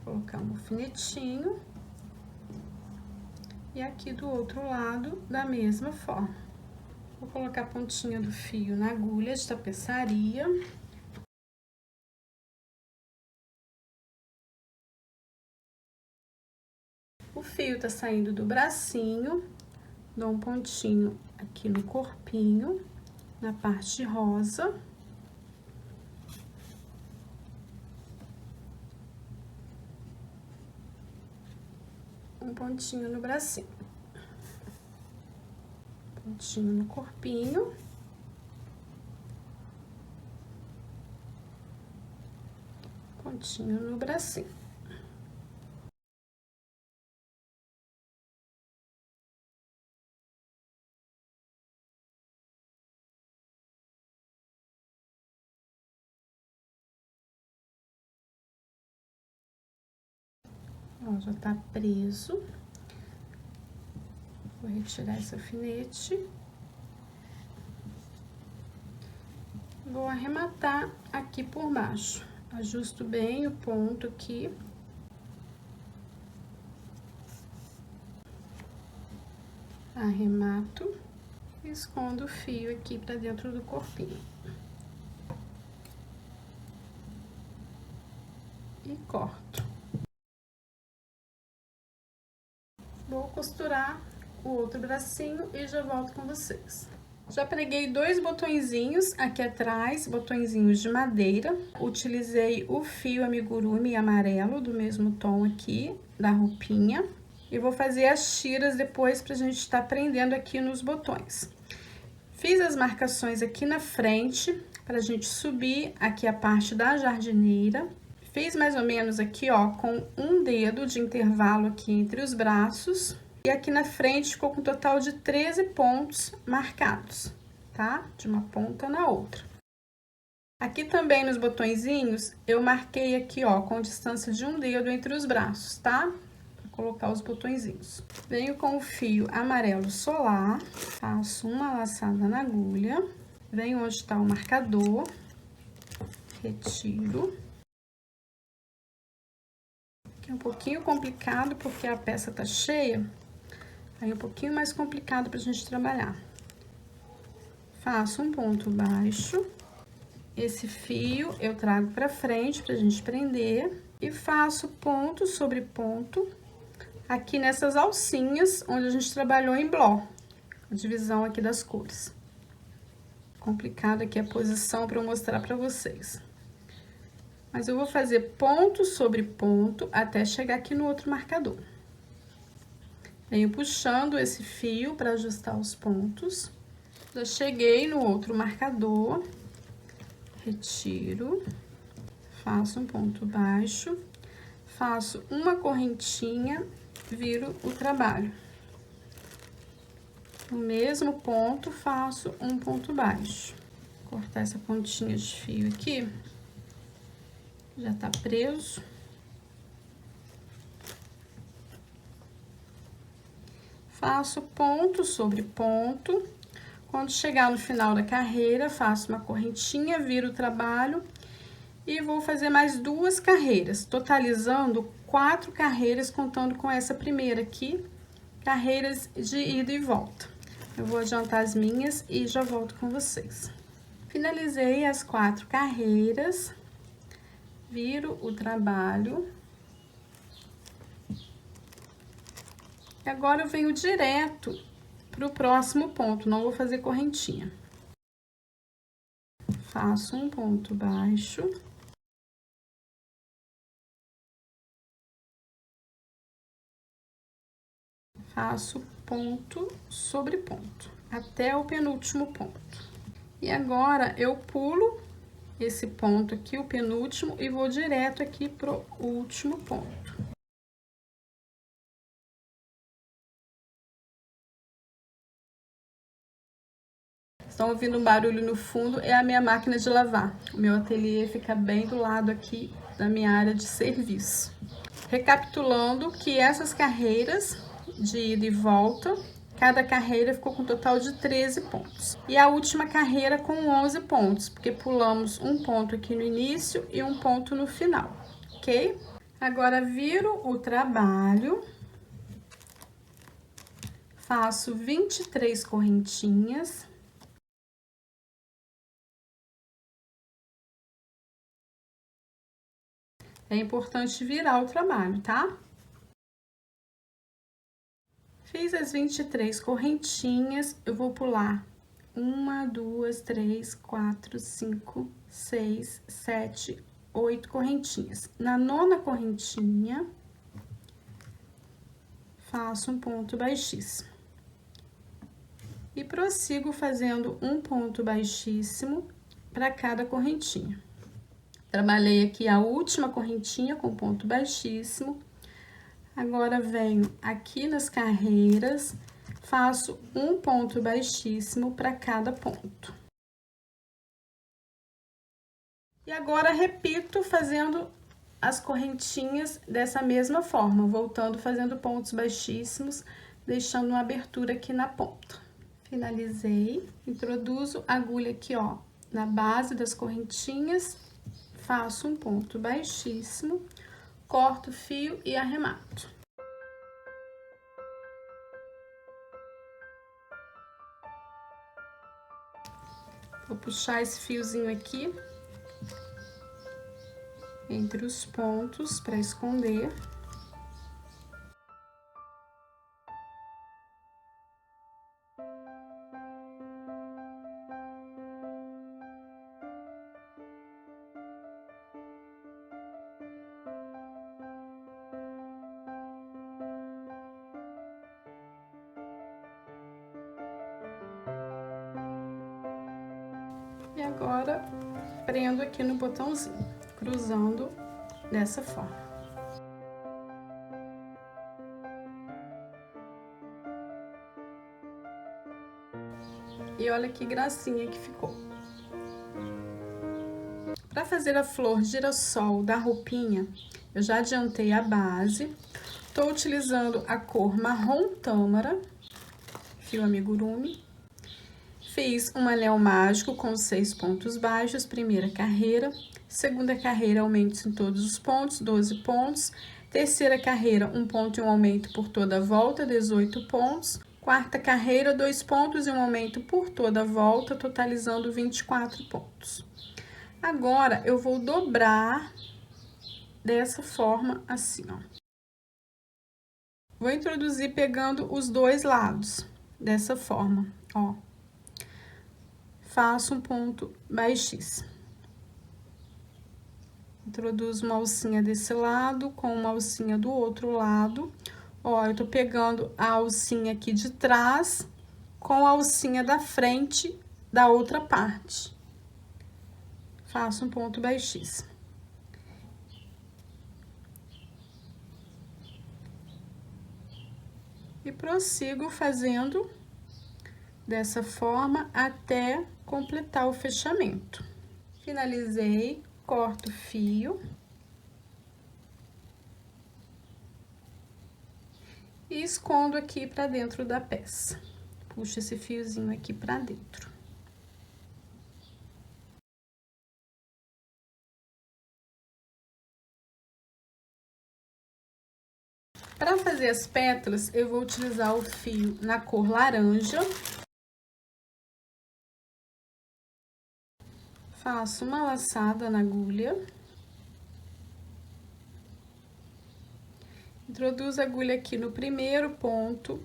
Speaker 1: Colocar um alfinetinho. E aqui do outro lado, da mesma forma. Vou colocar a pontinha do fio na agulha de tapeçaria. O fio tá saindo do bracinho, dou um pontinho aqui no corpinho, na parte rosa. Um pontinho no bracinho. Pontinho no corpinho. Pontinho no bracinho. Ó, já tá preso. Vou retirar esse alfinete. Vou arrematar aqui por baixo. Ajusto bem o ponto aqui. Arremato e escondo o fio aqui pra dentro do corpinho. E corto. Vou costurar o outro bracinho e já volto com vocês. Já preguei dois botõezinhos aqui atrás, botõezinhos de madeira. Utilizei o fio amigurumi amarelo do mesmo tom aqui, da roupinha. E vou fazer as tiras depois pra gente estar prendendo aqui nos botões. Fiz as marcações aqui na frente, pra gente subir aqui a parte da jardineira. Fiz mais ou menos aqui, ó, com um dedo de intervalo aqui entre os braços. E aqui na frente ficou com um total de 13 pontos marcados, tá? De uma ponta na outra. Aqui também nos botõezinhos, eu marquei aqui, ó, com distância de um dedo entre os braços, tá? Pra colocar os botõezinhos. Venho com o fio amarelo solar, faço uma laçada na agulha, venho onde tá o marcador, retiro. Aqui é um pouquinho complicado porque a peça tá cheia. Aí é um pouquinho mais complicado pra gente trabalhar. Faço um ponto baixo. Esse fio eu trago pra frente pra gente prender. E faço ponto sobre ponto aqui nessas alcinhas onde a gente trabalhou em bló. A divisão aqui das cores. Complicado aqui a posição pra eu mostrar pra vocês. Mas eu vou fazer ponto sobre ponto até chegar aqui no outro marcador. Venho puxando esse fio para ajustar os pontos. Já cheguei no outro marcador. Retiro. Faço um ponto baixo. Faço uma correntinha, viro o trabalho. No mesmo ponto, faço um ponto baixo. Vou cortar essa pontinha de fio aqui. Já tá preso. Faço ponto sobre ponto. Quando chegar no final da carreira, faço uma correntinha, viro o trabalho e vou fazer mais 2 carreiras, totalizando 4 carreiras, contando com essa primeira aqui, carreiras de ida e volta. Eu vou adiantar as minhas e já volto com vocês. Finalizei as 4 carreiras, viro o trabalho. E agora eu venho direto para o próximo ponto, não vou fazer correntinha. Faço um ponto baixo. Faço ponto sobre ponto, até o penúltimo ponto. E agora, eu pulo esse ponto aqui, o penúltimo, e vou direto aqui pro último ponto. Estão ouvindo um barulho no fundo? É a minha máquina de lavar. O meu ateliê fica bem do lado aqui da minha área de serviço. Recapitulando que essas carreiras de ida e volta, cada carreira ficou com um total de 13 pontos. E a última carreira com 11 pontos, porque pulamos um ponto aqui no início e um ponto no final, ok? Agora, viro o trabalho, faço 23 correntinhas. É importante virar o trabalho, tá? Fiz as 23 correntinhas, eu vou pular 1, 2, 3, 4, 5, 6, 7, 8 correntinhas. Na 9ª correntinha, faço um ponto baixíssimo. E prossigo fazendo um ponto baixíssimo para cada correntinha. Trabalhei aqui a última correntinha com ponto baixíssimo. Agora, venho aqui nas carreiras, faço um ponto baixíssimo para cada ponto. E agora, repito fazendo as correntinhas dessa mesma forma, voltando fazendo pontos baixíssimos, deixando uma abertura aqui na ponta. Finalizei, introduzo a agulha aqui, ó, na base das correntinhas, faço um ponto baixíssimo, corto o fio e arremato. Vou puxar esse fiozinho aqui entre os pontos para esconder. E agora, prendo aqui no botãozinho, cruzando dessa forma. E olha que gracinha que ficou. Para fazer a flor girassol da roupinha, eu já adiantei a base. Tô utilizando a cor marrom tâmara, fio amigurumi. Fiz um anel mágico com 6 pontos baixos, primeira carreira. Segunda carreira, aumentos em todos os pontos, 12 pontos. Terceira carreira, um ponto e um aumento por toda a volta, 18 pontos. Quarta carreira, 2 pontos e um aumento por toda a volta, totalizando 24 pontos. Agora, eu vou dobrar dessa forma, assim, ó. Vou introduzir pegando os dois lados, dessa forma, ó. Faço um ponto baixíssimo. Introduzo uma alcinha desse lado com uma alcinha do outro lado. Ó, eu tô pegando a alcinha aqui de trás com a alcinha da frente da outra parte. Faço um ponto baixíssimo. E prossigo fazendo dessa forma até completar o fechamento. Finalizei, corto o fio. E escondo aqui pra dentro da peça. Puxo esse fiozinho aqui pra dentro. Para fazer as pétalas, eu vou utilizar o fio na cor laranja. Faço uma laçada na agulha. Introduzo a agulha aqui no primeiro ponto,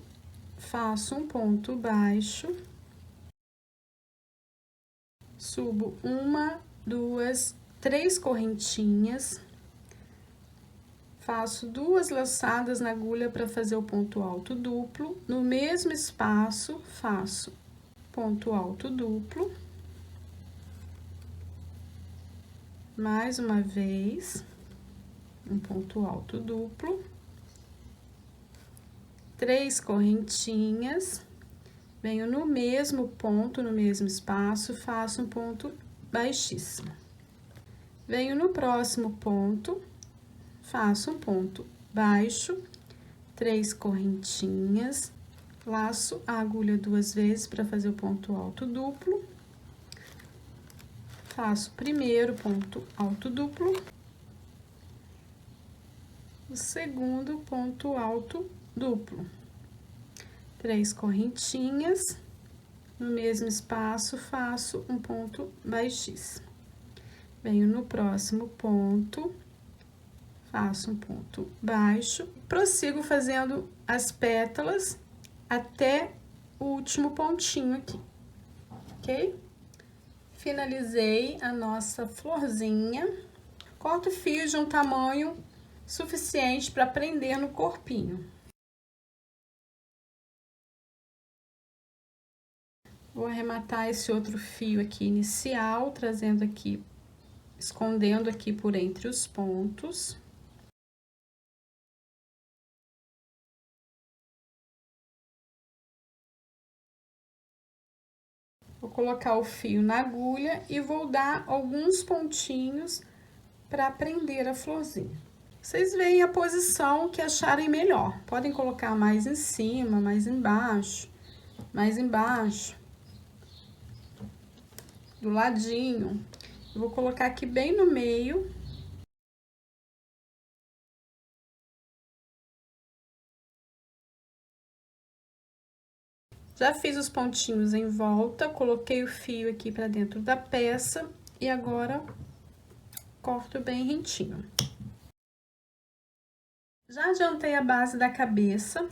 Speaker 1: faço um ponto baixo, subo uma, duas, três correntinhas, faço 2 laçadas na agulha para fazer o ponto alto duplo, no mesmo espaço faço ponto alto duplo, mais uma vez, um ponto alto duplo, 3 correntinhas, venho no mesmo ponto, no mesmo espaço, faço um ponto baixíssimo. Venho no próximo ponto, faço um ponto baixo, 3 correntinhas, laço a agulha 2 vezes para fazer o ponto alto duplo, faço o primeiro ponto alto duplo, o segundo ponto alto duplo, 3 correntinhas, no mesmo espaço faço um ponto baixíssimo. Venho no próximo ponto, faço um ponto baixo, prossigo fazendo as pétalas até o último pontinho aqui, ok? Finalizei a nossa florzinha, corto o fio de um tamanho suficiente para prender no corpinho. Vou arrematar esse outro fio aqui inicial, trazendo aqui, escondendo aqui por entre os pontos. Vou colocar o fio na agulha e vou dar alguns pontinhos para prender a florzinha. Vocês veem a posição que acharem melhor. Podem colocar mais em cima, mais embaixo, do ladinho. Eu vou colocar aqui bem no meio. Já fiz os pontinhos em volta, coloquei o fio aqui para dentro da peça e agora corto bem rentinho. Já adiantei a base da cabeça,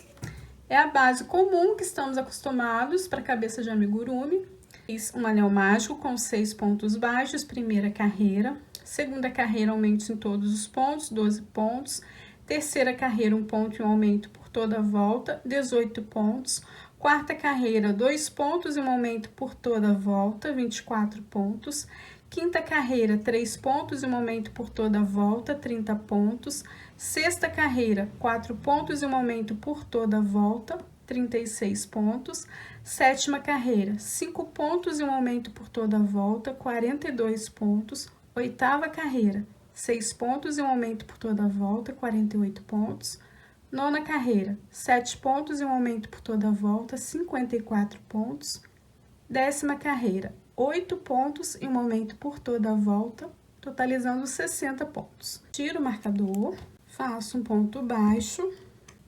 Speaker 1: é a base comum que estamos acostumados para cabeça de amigurumi. Fiz um anel mágico com 6 pontos baixos, primeira carreira, segunda carreira, aumentos em todos os pontos, 12 pontos, terceira carreira, um ponto e um aumento por toda a volta, 18 pontos, quarta carreira, 2 pontos e um aumento por toda a volta, 24 pontos, quinta carreira, 3 pontos e um aumento por toda a volta, 30 pontos, sexta carreira, 4 pontos e um aumento por toda a volta, 36 pontos, sétima carreira, 5 pontos e um aumento por toda a volta, 42 pontos, oitava carreira, 6 pontos e um aumento por toda a volta, 48 pontos, nona carreira, 7 pontos e um aumento por toda a volta, 54 pontos, décima carreira, 8 pontos e um aumento por toda a volta, totalizando 60 pontos. Tiro o marcador, faço um ponto baixo,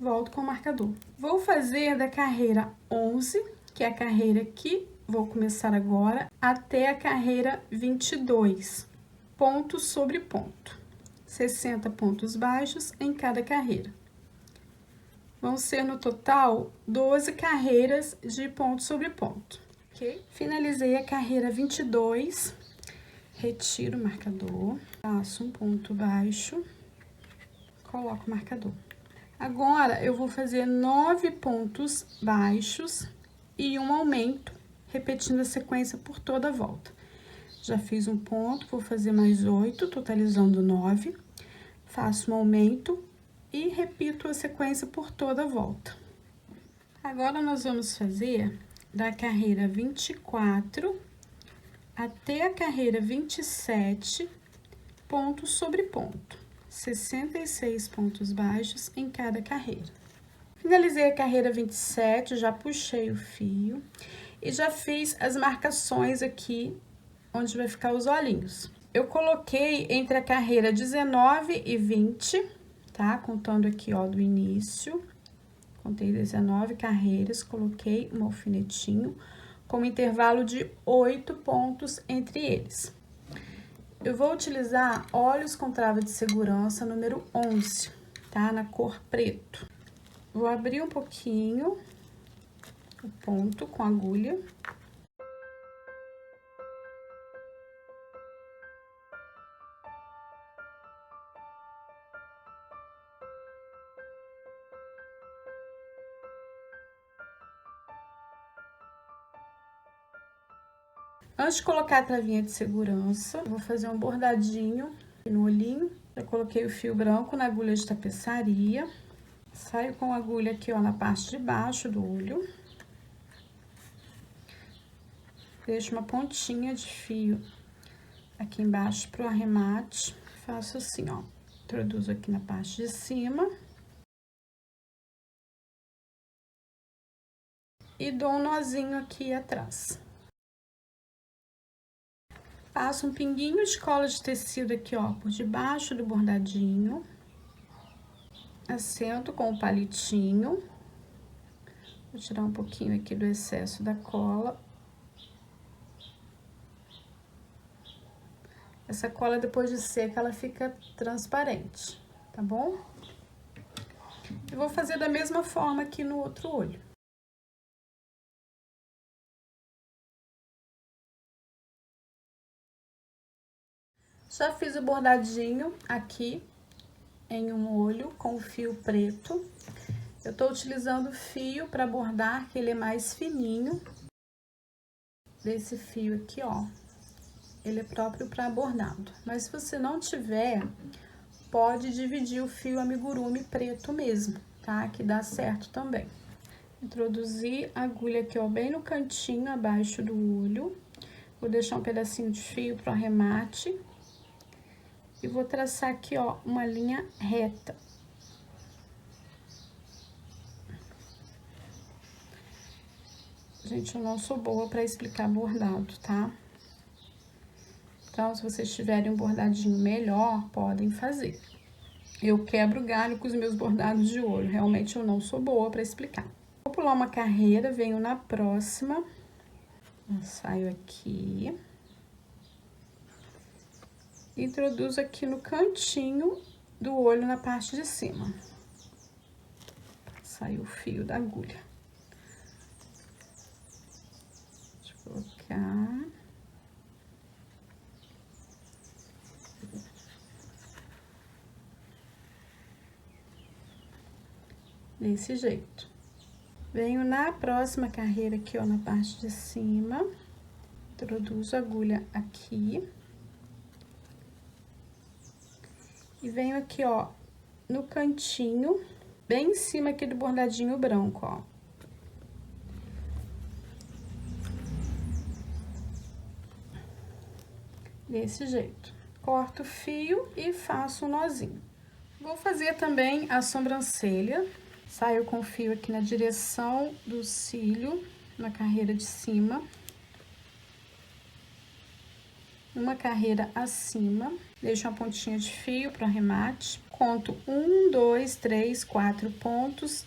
Speaker 1: volto com o marcador. Vou fazer da carreira 11, que é a carreira que vou começar agora, até a carreira 22, ponto sobre ponto. 60 pontos baixos em cada carreira. Vão ser no total 12 carreiras de ponto sobre ponto, ok? Finalizei a carreira 22, retiro o marcador, faço um ponto baixo, coloco o marcador. Agora, eu vou fazer 9 pontos baixos e um aumento, repetindo a sequência por toda a volta. Já fiz um ponto, vou fazer mais 8, totalizando 9. Faço um aumento e repito a sequência por toda a volta. Agora, nós vamos fazer da carreira 24 até a carreira 27, ponto sobre ponto. 66 pontos baixos em cada carreira. Finalizei a carreira 27, já puxei o fio e já fiz as marcações aqui, onde vai ficar os olhinhos. Eu coloquei entre a carreira 19 e 20, tá? Contando aqui, ó, do início. Contei 19 carreiras, coloquei um alfinetinho com um intervalo de 8 pontos entre eles. Eu vou utilizar olhos com trava de segurança número 11, tá? Na cor preto. Vou abrir um pouquinho o ponto com a agulha. Antes de colocar a travinha de segurança, eu vou fazer um bordadinho aqui no olhinho. Eu coloquei o fio branco na agulha de tapeçaria. Saio com a agulha aqui, ó, na parte de baixo do olho. Deixo uma pontinha de fio aqui embaixo pro arremate. Faço assim, ó. Introduzo aqui na parte de cima. E dou um nozinho aqui atrás. Passo um pinguinho de cola de tecido aqui, ó, por debaixo do bordadinho. Assento com o palitinho. Vou tirar um pouquinho aqui do excesso da cola. Essa cola, depois de seca, ela fica transparente, tá bom? Eu vou fazer da mesma forma aqui no outro olho. Já fiz o bordadinho aqui em um olho com fio preto. Eu tô utilizando fio para bordar, que ele é mais fininho. Desse fio aqui, ó. Ele é próprio para bordado. Mas se você não tiver, pode dividir o fio amigurumi preto mesmo, tá? Que dá certo também. Introduzi a agulha aqui, ó, bem no cantinho abaixo do olho. Vou deixar um pedacinho de fio pro arremate. E vou traçar aqui, ó, uma linha reta. Gente, eu não sou boa para explicar bordado, tá? Então, se vocês tiverem um bordadinho melhor, podem fazer. Eu quebro galho com os meus bordados de olho. Realmente, eu não sou boa para explicar. Vou pular uma carreira, venho na próxima. Eu saio aqui. Introduzo aqui no cantinho do olho, na parte de cima. Sai o fio da agulha. Deixa eu colocar. Desse jeito. Venho na próxima carreira aqui, ó, na parte de cima. Introduzo a agulha aqui. E venho aqui, ó, no cantinho, bem em cima aqui do bordadinho branco, ó. Desse jeito. Corto o fio e faço um nozinho. Vou fazer também a sobrancelha. Saio com o fio aqui na direção do cílio, na carreira de cima. Uma carreira acima, deixo uma pontinha de fio para arremate, conto 1, 2, 3, 4 pontos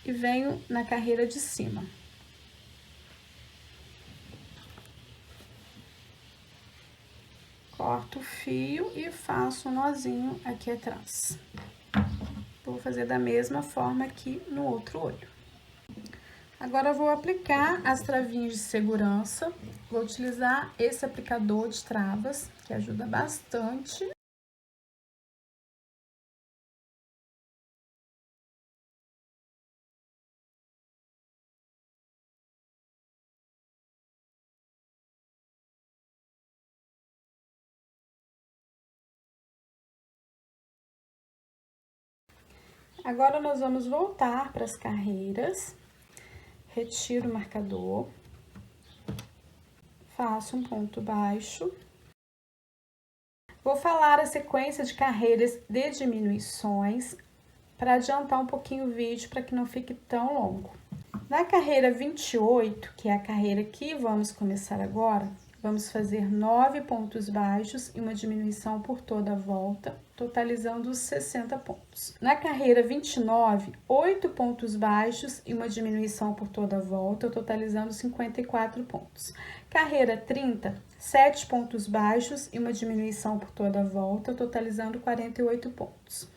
Speaker 1: e venho na carreira de cima. Corto o fio e faço um nozinho aqui atrás. Vou fazer da mesma forma aqui no outro olho. Agora, eu vou aplicar as travinhas de segurança. Vou utilizar esse aplicador de travas, que ajuda bastante. Agora, nós vamos voltar para as carreiras. Retiro o marcador. Faço um ponto baixo. Vou falar a sequência de carreiras de diminuições para adiantar um pouquinho o vídeo, para que não fique tão longo. Na carreira 28, que é a carreira que vamos começar agora, vamos fazer 9 pontos baixos e uma diminuição por toda a volta, totalizando os 60 pontos. Na carreira 29, 8 pontos baixos e uma diminuição por toda a volta, totalizando 54 pontos. Carreira 30, 7 pontos baixos e uma diminuição por toda a volta, totalizando 48 pontos.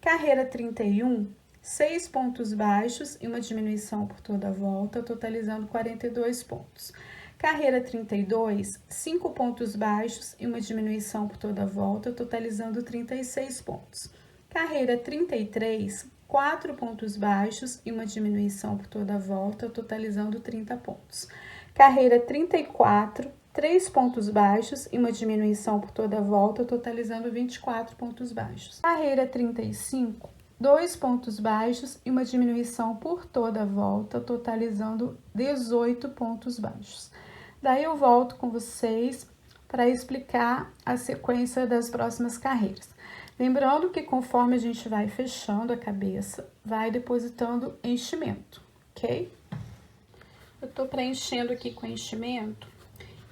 Speaker 1: Carreira 31, 6 pontos baixos e uma diminuição por toda a volta, totalizando 42 pontos. Carreira 32, 5 pontos baixos e uma diminuição por toda a volta, totalizando 36 pontos. Carreira 33, 4 pontos baixos e uma diminuição por toda a volta, totalizando 30 pontos. Carreira 34, 3 pontos baixos e uma diminuição por toda a volta, totalizando 24 pontos baixos. Carreira 35, 2 pontos baixos e uma diminuição por toda a volta, totalizando 18 pontos baixos. Daí eu volto com vocês para explicar a sequência das próximas carreiras. Lembrando que conforme a gente vai fechando a cabeça, vai depositando enchimento, ok? Eu tô preenchendo aqui com enchimento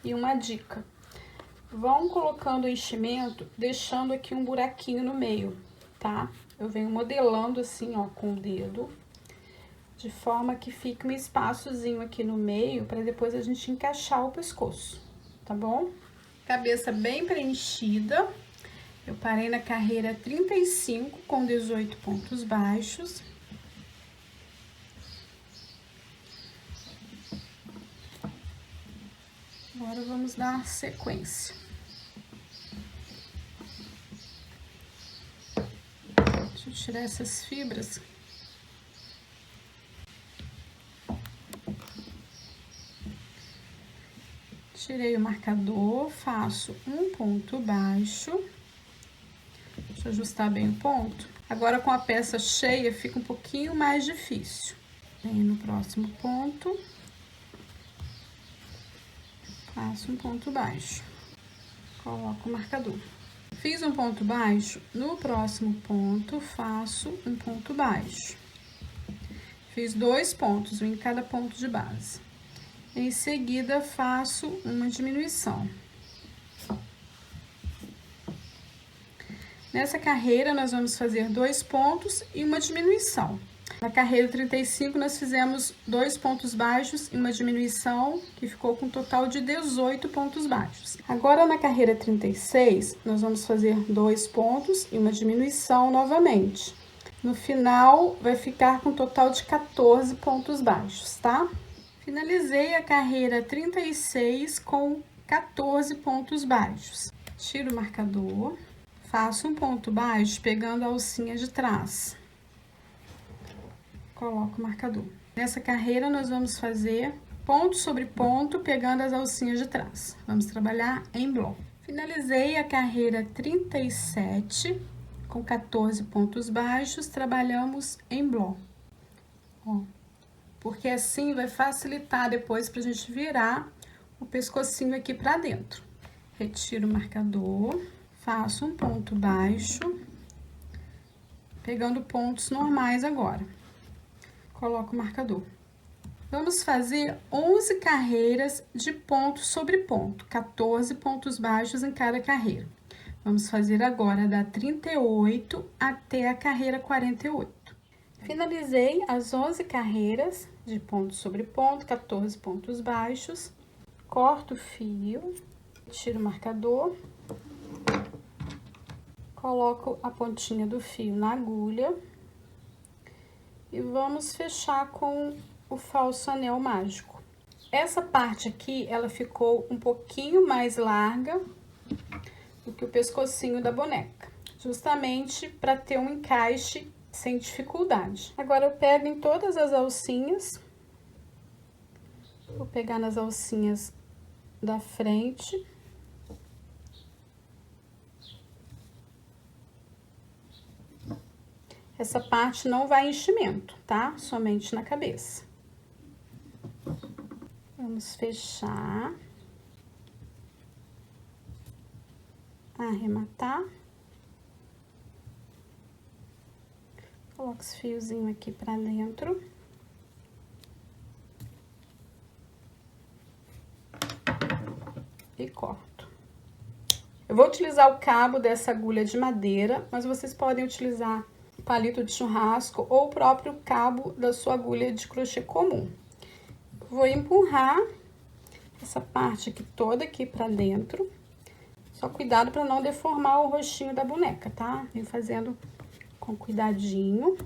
Speaker 1: e uma dica. Vão colocando o enchimento, deixando aqui um buraquinho no meio, tá? Eu venho modelando assim, ó, com o dedo, de forma que fique um espaçozinho aqui no meio, para depois a gente encaixar o pescoço, tá bom? Cabeça bem preenchida. Eu parei na carreira 35 com 18 pontos baixos. Agora vamos dar sequência. Deixa eu tirar essas fibras. Tirei o marcador, faço um ponto baixo. Deixa eu ajustar bem o ponto. Agora, com a peça cheia, fica um pouquinho mais difícil. Venho no próximo ponto. Faço um ponto baixo. Coloco o marcador. Fiz um ponto baixo, no próximo ponto, faço um ponto baixo. Fiz 2 pontos, um em cada ponto de base. Em seguida, faço uma diminuição. Nessa carreira, nós vamos fazer 2 pontos e uma diminuição. Na carreira 35, nós fizemos 2 pontos baixos e uma diminuição, que ficou com um total de 18 pontos baixos. Agora, na carreira 36, nós vamos fazer 2 pontos e uma diminuição novamente. No final, vai ficar com um total de 14 pontos baixos, tá? Finalizei a carreira 36 com 14 pontos baixos. Tiro o marcador, faço um ponto baixo pegando a alcinha de trás. Coloco o marcador. Nessa carreira, nós vamos fazer ponto sobre ponto pegando as alcinhas de trás. Vamos trabalhar em bloco. Finalizei a carreira 37 com 14 pontos baixos, trabalhamos em bloco. Ó. Porque assim vai facilitar depois pra gente virar o pescocinho aqui pra dentro. Retiro o marcador, faço um ponto baixo, pegando pontos normais agora. Coloco o marcador. Vamos fazer 11 carreiras de ponto sobre ponto, 14 pontos baixos em cada carreira. Vamos fazer agora da 38 até a carreira 48. Finalizei as 11 carreiras de ponto sobre ponto, 14 pontos baixos. Corto o fio, tiro o marcador, coloco a pontinha do fio na agulha e vamos fechar com o falso anel mágico. Essa parte aqui, ela ficou um pouquinho mais larga do que o pescocinho da boneca, justamente para ter um encaixe sem dificuldade. Agora, eu pego em todas as alcinhas, vou pegar nas alcinhas da frente. Essa parte não vai enchimento, tá? Somente na cabeça. Vamos fechar. Arrematar. Coloco os fiozinhos aqui pra dentro. E corto. Eu vou utilizar o cabo dessa agulha de madeira, mas vocês podem utilizar palito de churrasco ou o próprio cabo da sua agulha de crochê comum. Vou empurrar essa parte aqui toda aqui pra dentro. Só cuidado para não deformar o rostinho da boneca, tá? Vem fazendo com cuidadinho.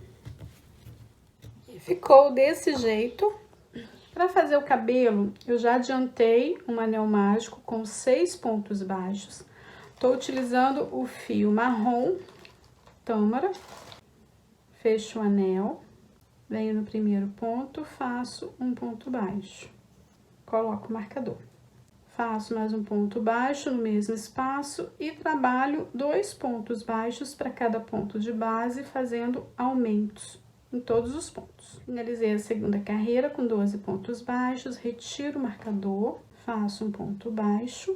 Speaker 1: E ficou desse jeito. Para fazer o cabelo, eu já adiantei um anel mágico com 6 pontos baixos. Tô utilizando o fio marrom tâmara. Fecho o anel, venho no primeiro ponto, faço um ponto baixo. Coloco o marcador. Faço mais um ponto baixo no mesmo espaço e trabalho 2 pontos baixos para cada ponto de base, fazendo aumentos em todos os pontos. Finalizei a segunda carreira com 12 pontos baixos, retiro o marcador, faço um ponto baixo,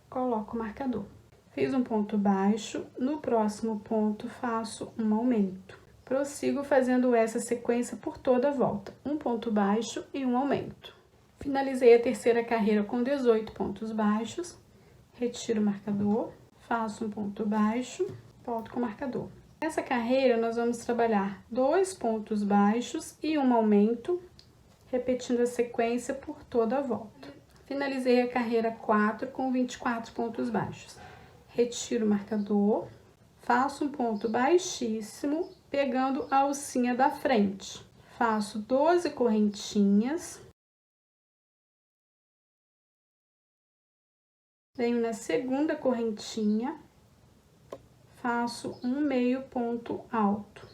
Speaker 1: coloco o marcador. Fiz um ponto baixo, no próximo ponto faço um aumento. Prossigo fazendo essa sequência por toda a volta, um ponto baixo e um aumento. Finalizei a terceira carreira com 18 pontos baixos, retiro o marcador, faço um ponto baixo, volto com o marcador. Nessa carreira, nós vamos trabalhar 2 pontos baixos e um aumento, repetindo a sequência por toda a volta. Finalizei a carreira 4 com 24 pontos baixos. Retiro o marcador, faço um ponto baixíssimo, pegando a alcinha da frente. Faço 12 correntinhas. Venho na segunda correntinha, faço um meio ponto alto.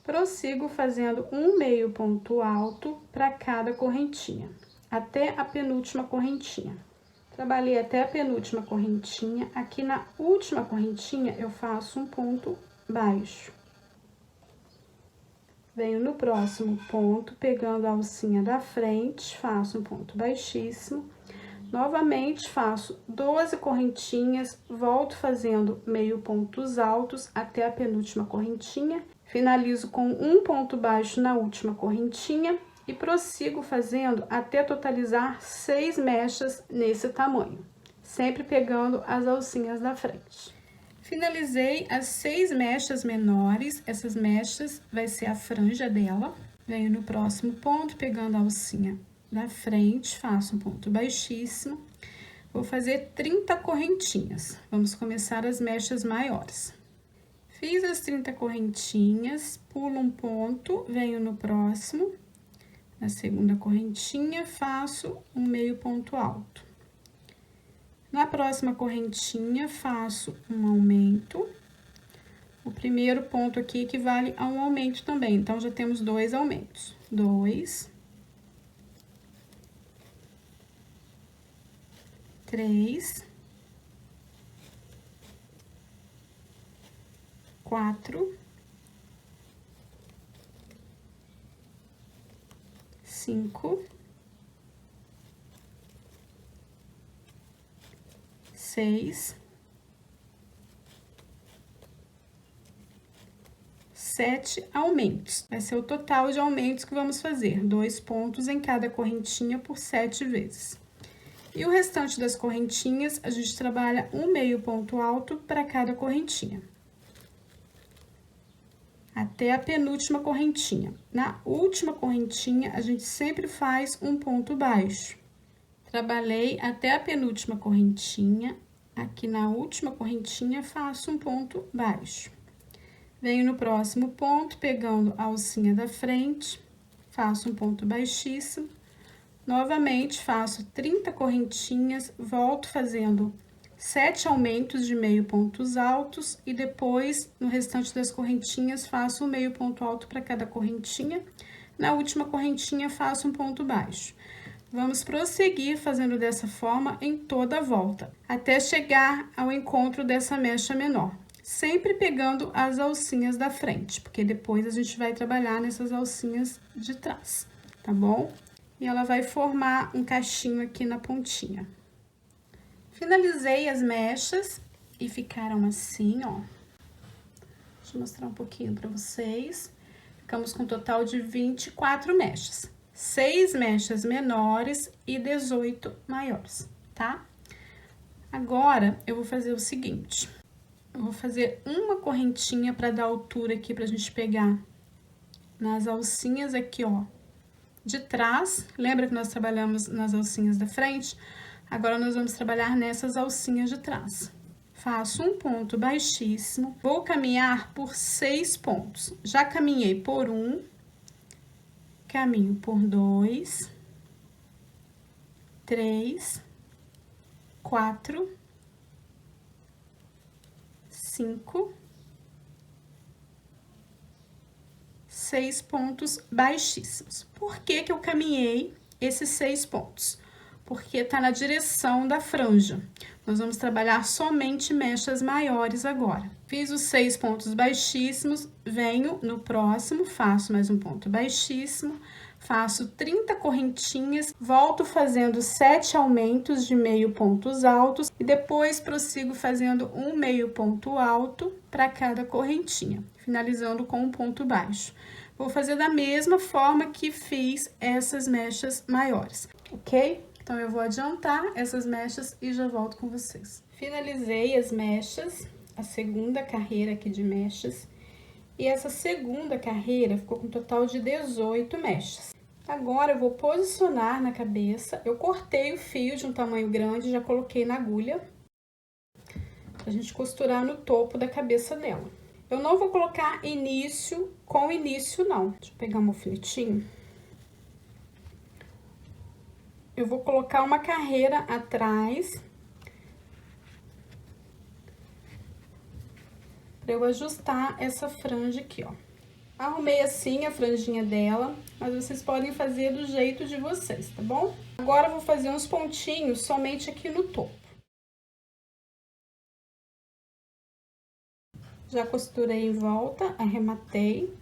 Speaker 1: Prossigo fazendo um meio ponto alto para cada correntinha, até a penúltima correntinha. Trabalhei até a penúltima correntinha. Aqui na última correntinha, eu faço um ponto baixo. Venho no próximo ponto, pegando a alcinha da frente, faço um ponto baixíssimo. Novamente, faço 12 correntinhas, volto fazendo meio pontos altos até a penúltima correntinha. Finalizo com um ponto baixo na última correntinha e prossigo fazendo até totalizar 6 mechas nesse tamanho, sempre pegando as alcinhas da frente. Finalizei as 6 mechas menores, essas mechas vai ser a franja dela. Venho no próximo ponto, pegando a alcinha da frente, faço um ponto baixíssimo. Vou fazer 30 correntinhas. Vamos começar as mechas maiores. Fiz as 30 correntinhas, pulo um ponto, venho no próximo. Na segunda correntinha, faço um meio ponto alto. Na próxima correntinha, faço um aumento. O primeiro ponto aqui equivale a um aumento também, então já temos 2 aumentos. 2, 3, 4, 5, 6, 7 aumentos. Vai ser o total de aumentos que vamos fazer. 2 pontos em cada correntinha por 7 vezes. E o restante das correntinhas, a gente trabalha um meio ponto alto para cada correntinha. Até a penúltima correntinha. Na última correntinha, a gente sempre faz um ponto baixo. Trabalhei até a penúltima correntinha. Aqui na última correntinha, faço um ponto baixo. Venho no próximo ponto, pegando a alcinha da frente, faço um ponto baixíssimo. Novamente, faço 30 correntinhas, volto fazendo 7 aumentos de meio pontos altos e depois, no restante das correntinhas, faço um meio ponto alto para cada correntinha. Na última correntinha, faço um ponto baixo. Vamos prosseguir fazendo dessa forma em toda a volta, até chegar ao encontro dessa mecha menor. Sempre pegando as alcinhas da frente, porque depois a gente vai trabalhar nessas alcinhas de trás, tá bom? E ela vai formar um cachinho aqui na pontinha. Finalizei as mechas e ficaram assim, ó. Deixa eu mostrar um pouquinho pra vocês. Ficamos com um total de 24 mechas. 6 mechas menores e 18 maiores, tá? Agora, eu vou fazer o seguinte. Eu vou fazer uma correntinha pra dar altura aqui pra gente pegar nas alcinhas aqui, ó, de trás. Lembra que nós trabalhamos nas alcinhas da frente? Agora, nós vamos trabalhar nessas alcinhas de trás. faço um ponto baixíssimo, vou caminhar por 6 pontos. Já caminhei por 1, caminho por 2, 3, 4, 5, 6 pontos baixíssimos. Por que que eu caminhei esses 6 pontos? Porque tá na direção da franja. Nós vamos trabalhar somente mechas maiores agora. Fiz os 6 pontos baixíssimos, venho no próximo, faço mais um ponto baixíssimo, faço 30 correntinhas, volto fazendo 7 aumentos de meio pontos altos e depois prossigo fazendo um meio ponto alto para cada correntinha, finalizando com um ponto baixo. Vou fazer da mesma forma que fiz essas mechas maiores, ok? Então, eu vou adiantar essas mechas e já volto com vocês. Finalizei as mechas, a segunda carreira aqui de mechas. E essa segunda carreira ficou com um total de 18 mechas. Agora, eu vou posicionar na cabeça. Eu cortei o fio de um tamanho grande, já coloquei na agulha. Pra gente costurar no topo da cabeça dela. Eu não vou colocar início com início, não. Deixa eu pegar um alfinetinho. Eu vou colocar uma carreira atrás para eu ajustar essa franja aqui, ó. Arrumei assim a franjinha dela, mas vocês podem fazer do jeito de vocês, tá bom? Agora eu vou fazer uns pontinhos somente aqui no topo. Já costurei em volta, arrematei.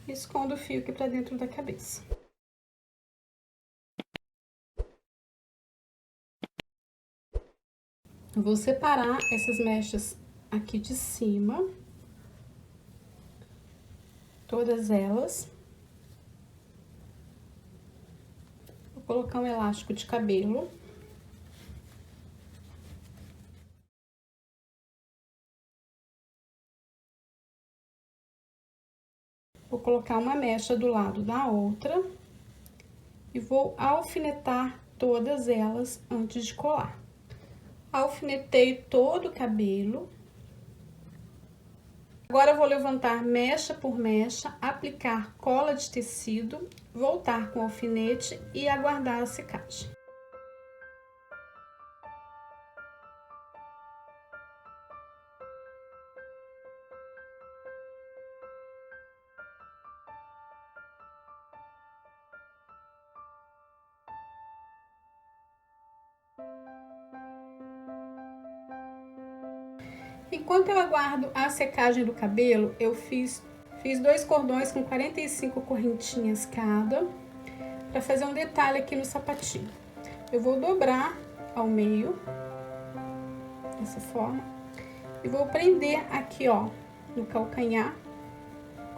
Speaker 1: Escondo o fio aqui pra dentro da cabeça. Eu vou separar essas mechas aqui de cima. Todas elas. Vou colocar um elástico de cabelo. Vou colocar uma mecha do lado da outra e vou alfinetar todas elas antes de colar. Alfinetei todo o cabelo. Agora, eu vou levantar mecha por mecha, aplicar cola de tecido, voltar com o alfinete e aguardar a secagem. Enquanto eu aguardo a secagem do cabelo, eu fiz 2 cordões com 45 correntinhas cada, para fazer um detalhe aqui no sapatinho. Eu vou dobrar ao meio, dessa forma, e vou prender aqui, ó, no calcanhar,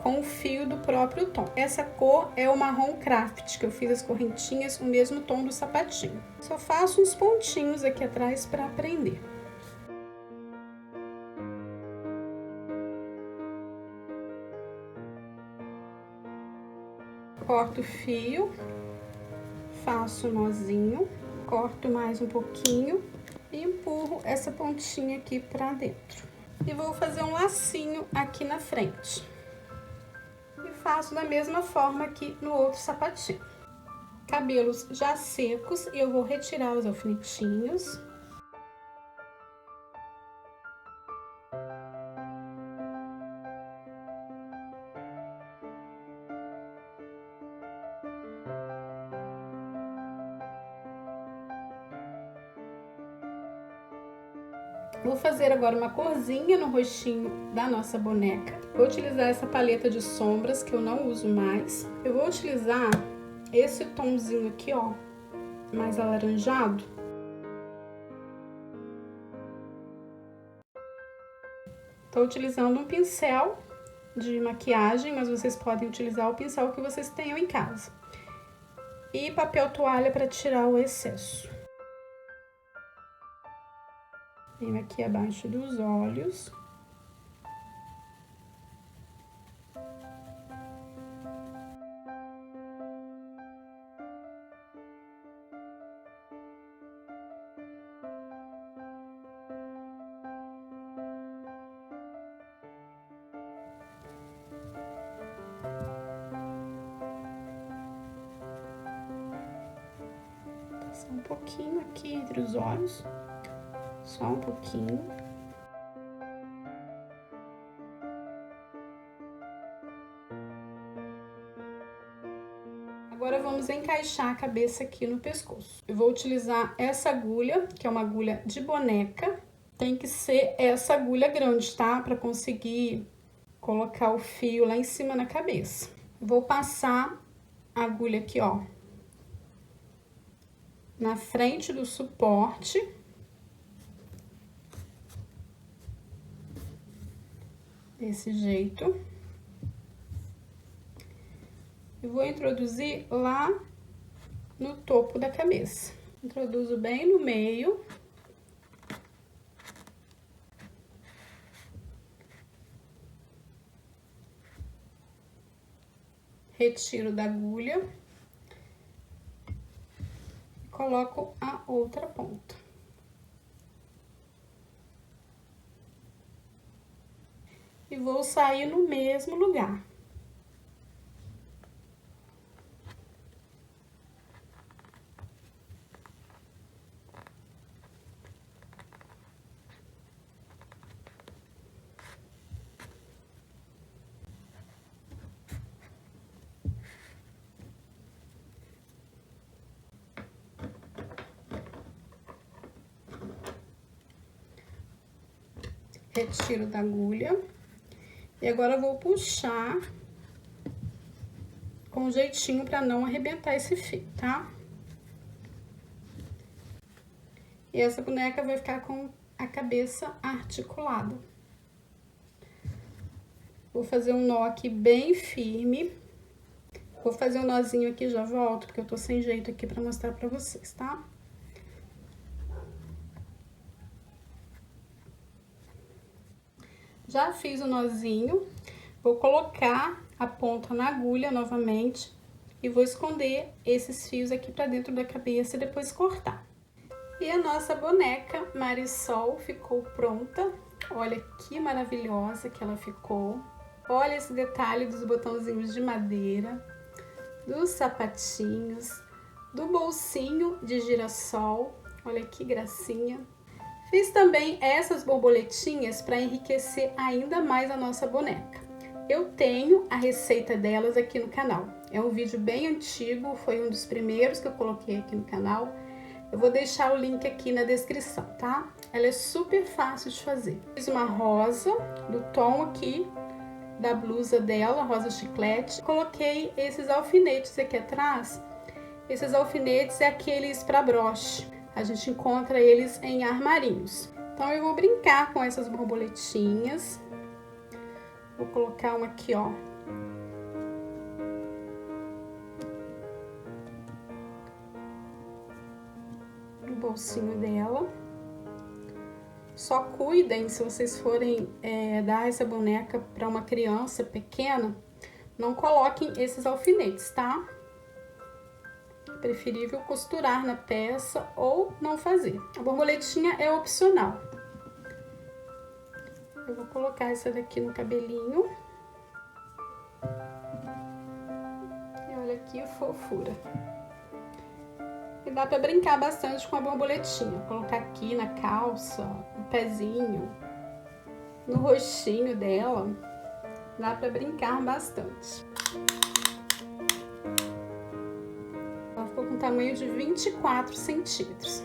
Speaker 1: com o fio do próprio tom. Essa cor é o marrom craft, que eu fiz as correntinhas, o mesmo tom do sapatinho. Só faço uns pontinhos aqui atrás para prender. Corto o fio, faço um nozinho, corto mais um pouquinho e empurro essa pontinha aqui pra dentro. E vou fazer um lacinho aqui na frente. E faço da mesma forma aqui no outro sapatinho. Cabelos já secos, e eu vou retirar os alfinetinhos. Vou fazer agora uma corzinha no rostinho da nossa boneca. Vou utilizar essa paleta de sombras, que eu não uso mais. Eu vou utilizar esse tomzinho aqui, ó, mais alaranjado. Tô utilizando um pincel de maquiagem, mas vocês podem utilizar o pincel que vocês tenham em casa. E papel toalha para tirar o excesso. Venho aqui abaixo dos olhos. pouquinho aqui entre os olhos, só um pouquinho. Agora vamos encaixar a cabeça aqui no pescoço. Eu vou utilizar essa agulha, que é uma agulha de boneca. Tem que ser essa agulha grande, tá? Para conseguir colocar o fio lá em cima na cabeça. Vou passar a agulha aqui, ó, na frente do suporte. Desse jeito. E vou introduzir lá no topo da cabeça. Introduzo bem no meio. Retiro da agulha. E coloco a outra ponta. E vou sair no mesmo lugar. Retiro da agulha. E agora eu vou puxar com jeitinho para não arrebentar esse fio, tá? E essa boneca vai ficar com a cabeça articulada. Vou fazer um nó aqui bem firme. Vou fazer um nozinho aqui e já volto, porque eu tô sem jeito aqui para mostrar para vocês, tá? Já fiz o nozinho, vou colocar a ponta na agulha novamente e vou esconder esses fios aqui pra dentro da cabeça e depois cortar. E a nossa boneca Marisol ficou pronta. Olha que maravilhosa que ela ficou. Olha esse detalhe dos botãozinhos de madeira, dos sapatinhos, do bolsinho de girassol. Olha que gracinha. Fiz também essas borboletinhas para enriquecer ainda mais a nossa boneca. Eu tenho a receita delas aqui no canal. É um vídeo bem antigo, foi um dos primeiros que eu coloquei aqui no canal. Eu vou deixar o link aqui na descrição, tá? Ela é super fácil de fazer. Fiz uma rosa, do tom aqui da blusa dela, rosa chiclete. Coloquei esses alfinetes aqui atrás. Esses alfinetes é aqueles para broche. A gente encontra eles em armarinhos. Então, eu vou brincar com essas borboletinhas. Vou colocar uma aqui, ó. No bolsinho dela. Só cuidem, se vocês forem dar essa boneca para uma criança pequena, não coloquem esses alfinetes, tá? Preferível costurar na peça ou não fazer. A borboletinha é opcional. Eu vou colocar essa daqui no cabelinho. E olha que fofura. E dá pra brincar bastante com a borboletinha. Colocar aqui na calça, no pezinho, no rostinho dela. Dá pra brincar bastante. Ficou com tamanho de 24 centímetros.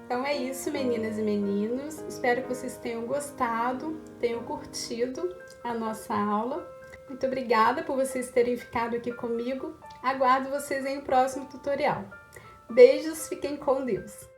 Speaker 1: Então é isso, meninas e meninos. Espero que vocês tenham gostado, tenham curtido a nossa aula. Muito obrigada por vocês terem ficado aqui comigo. Aguardo vocês em um próximo tutorial. Beijos, fiquem com Deus!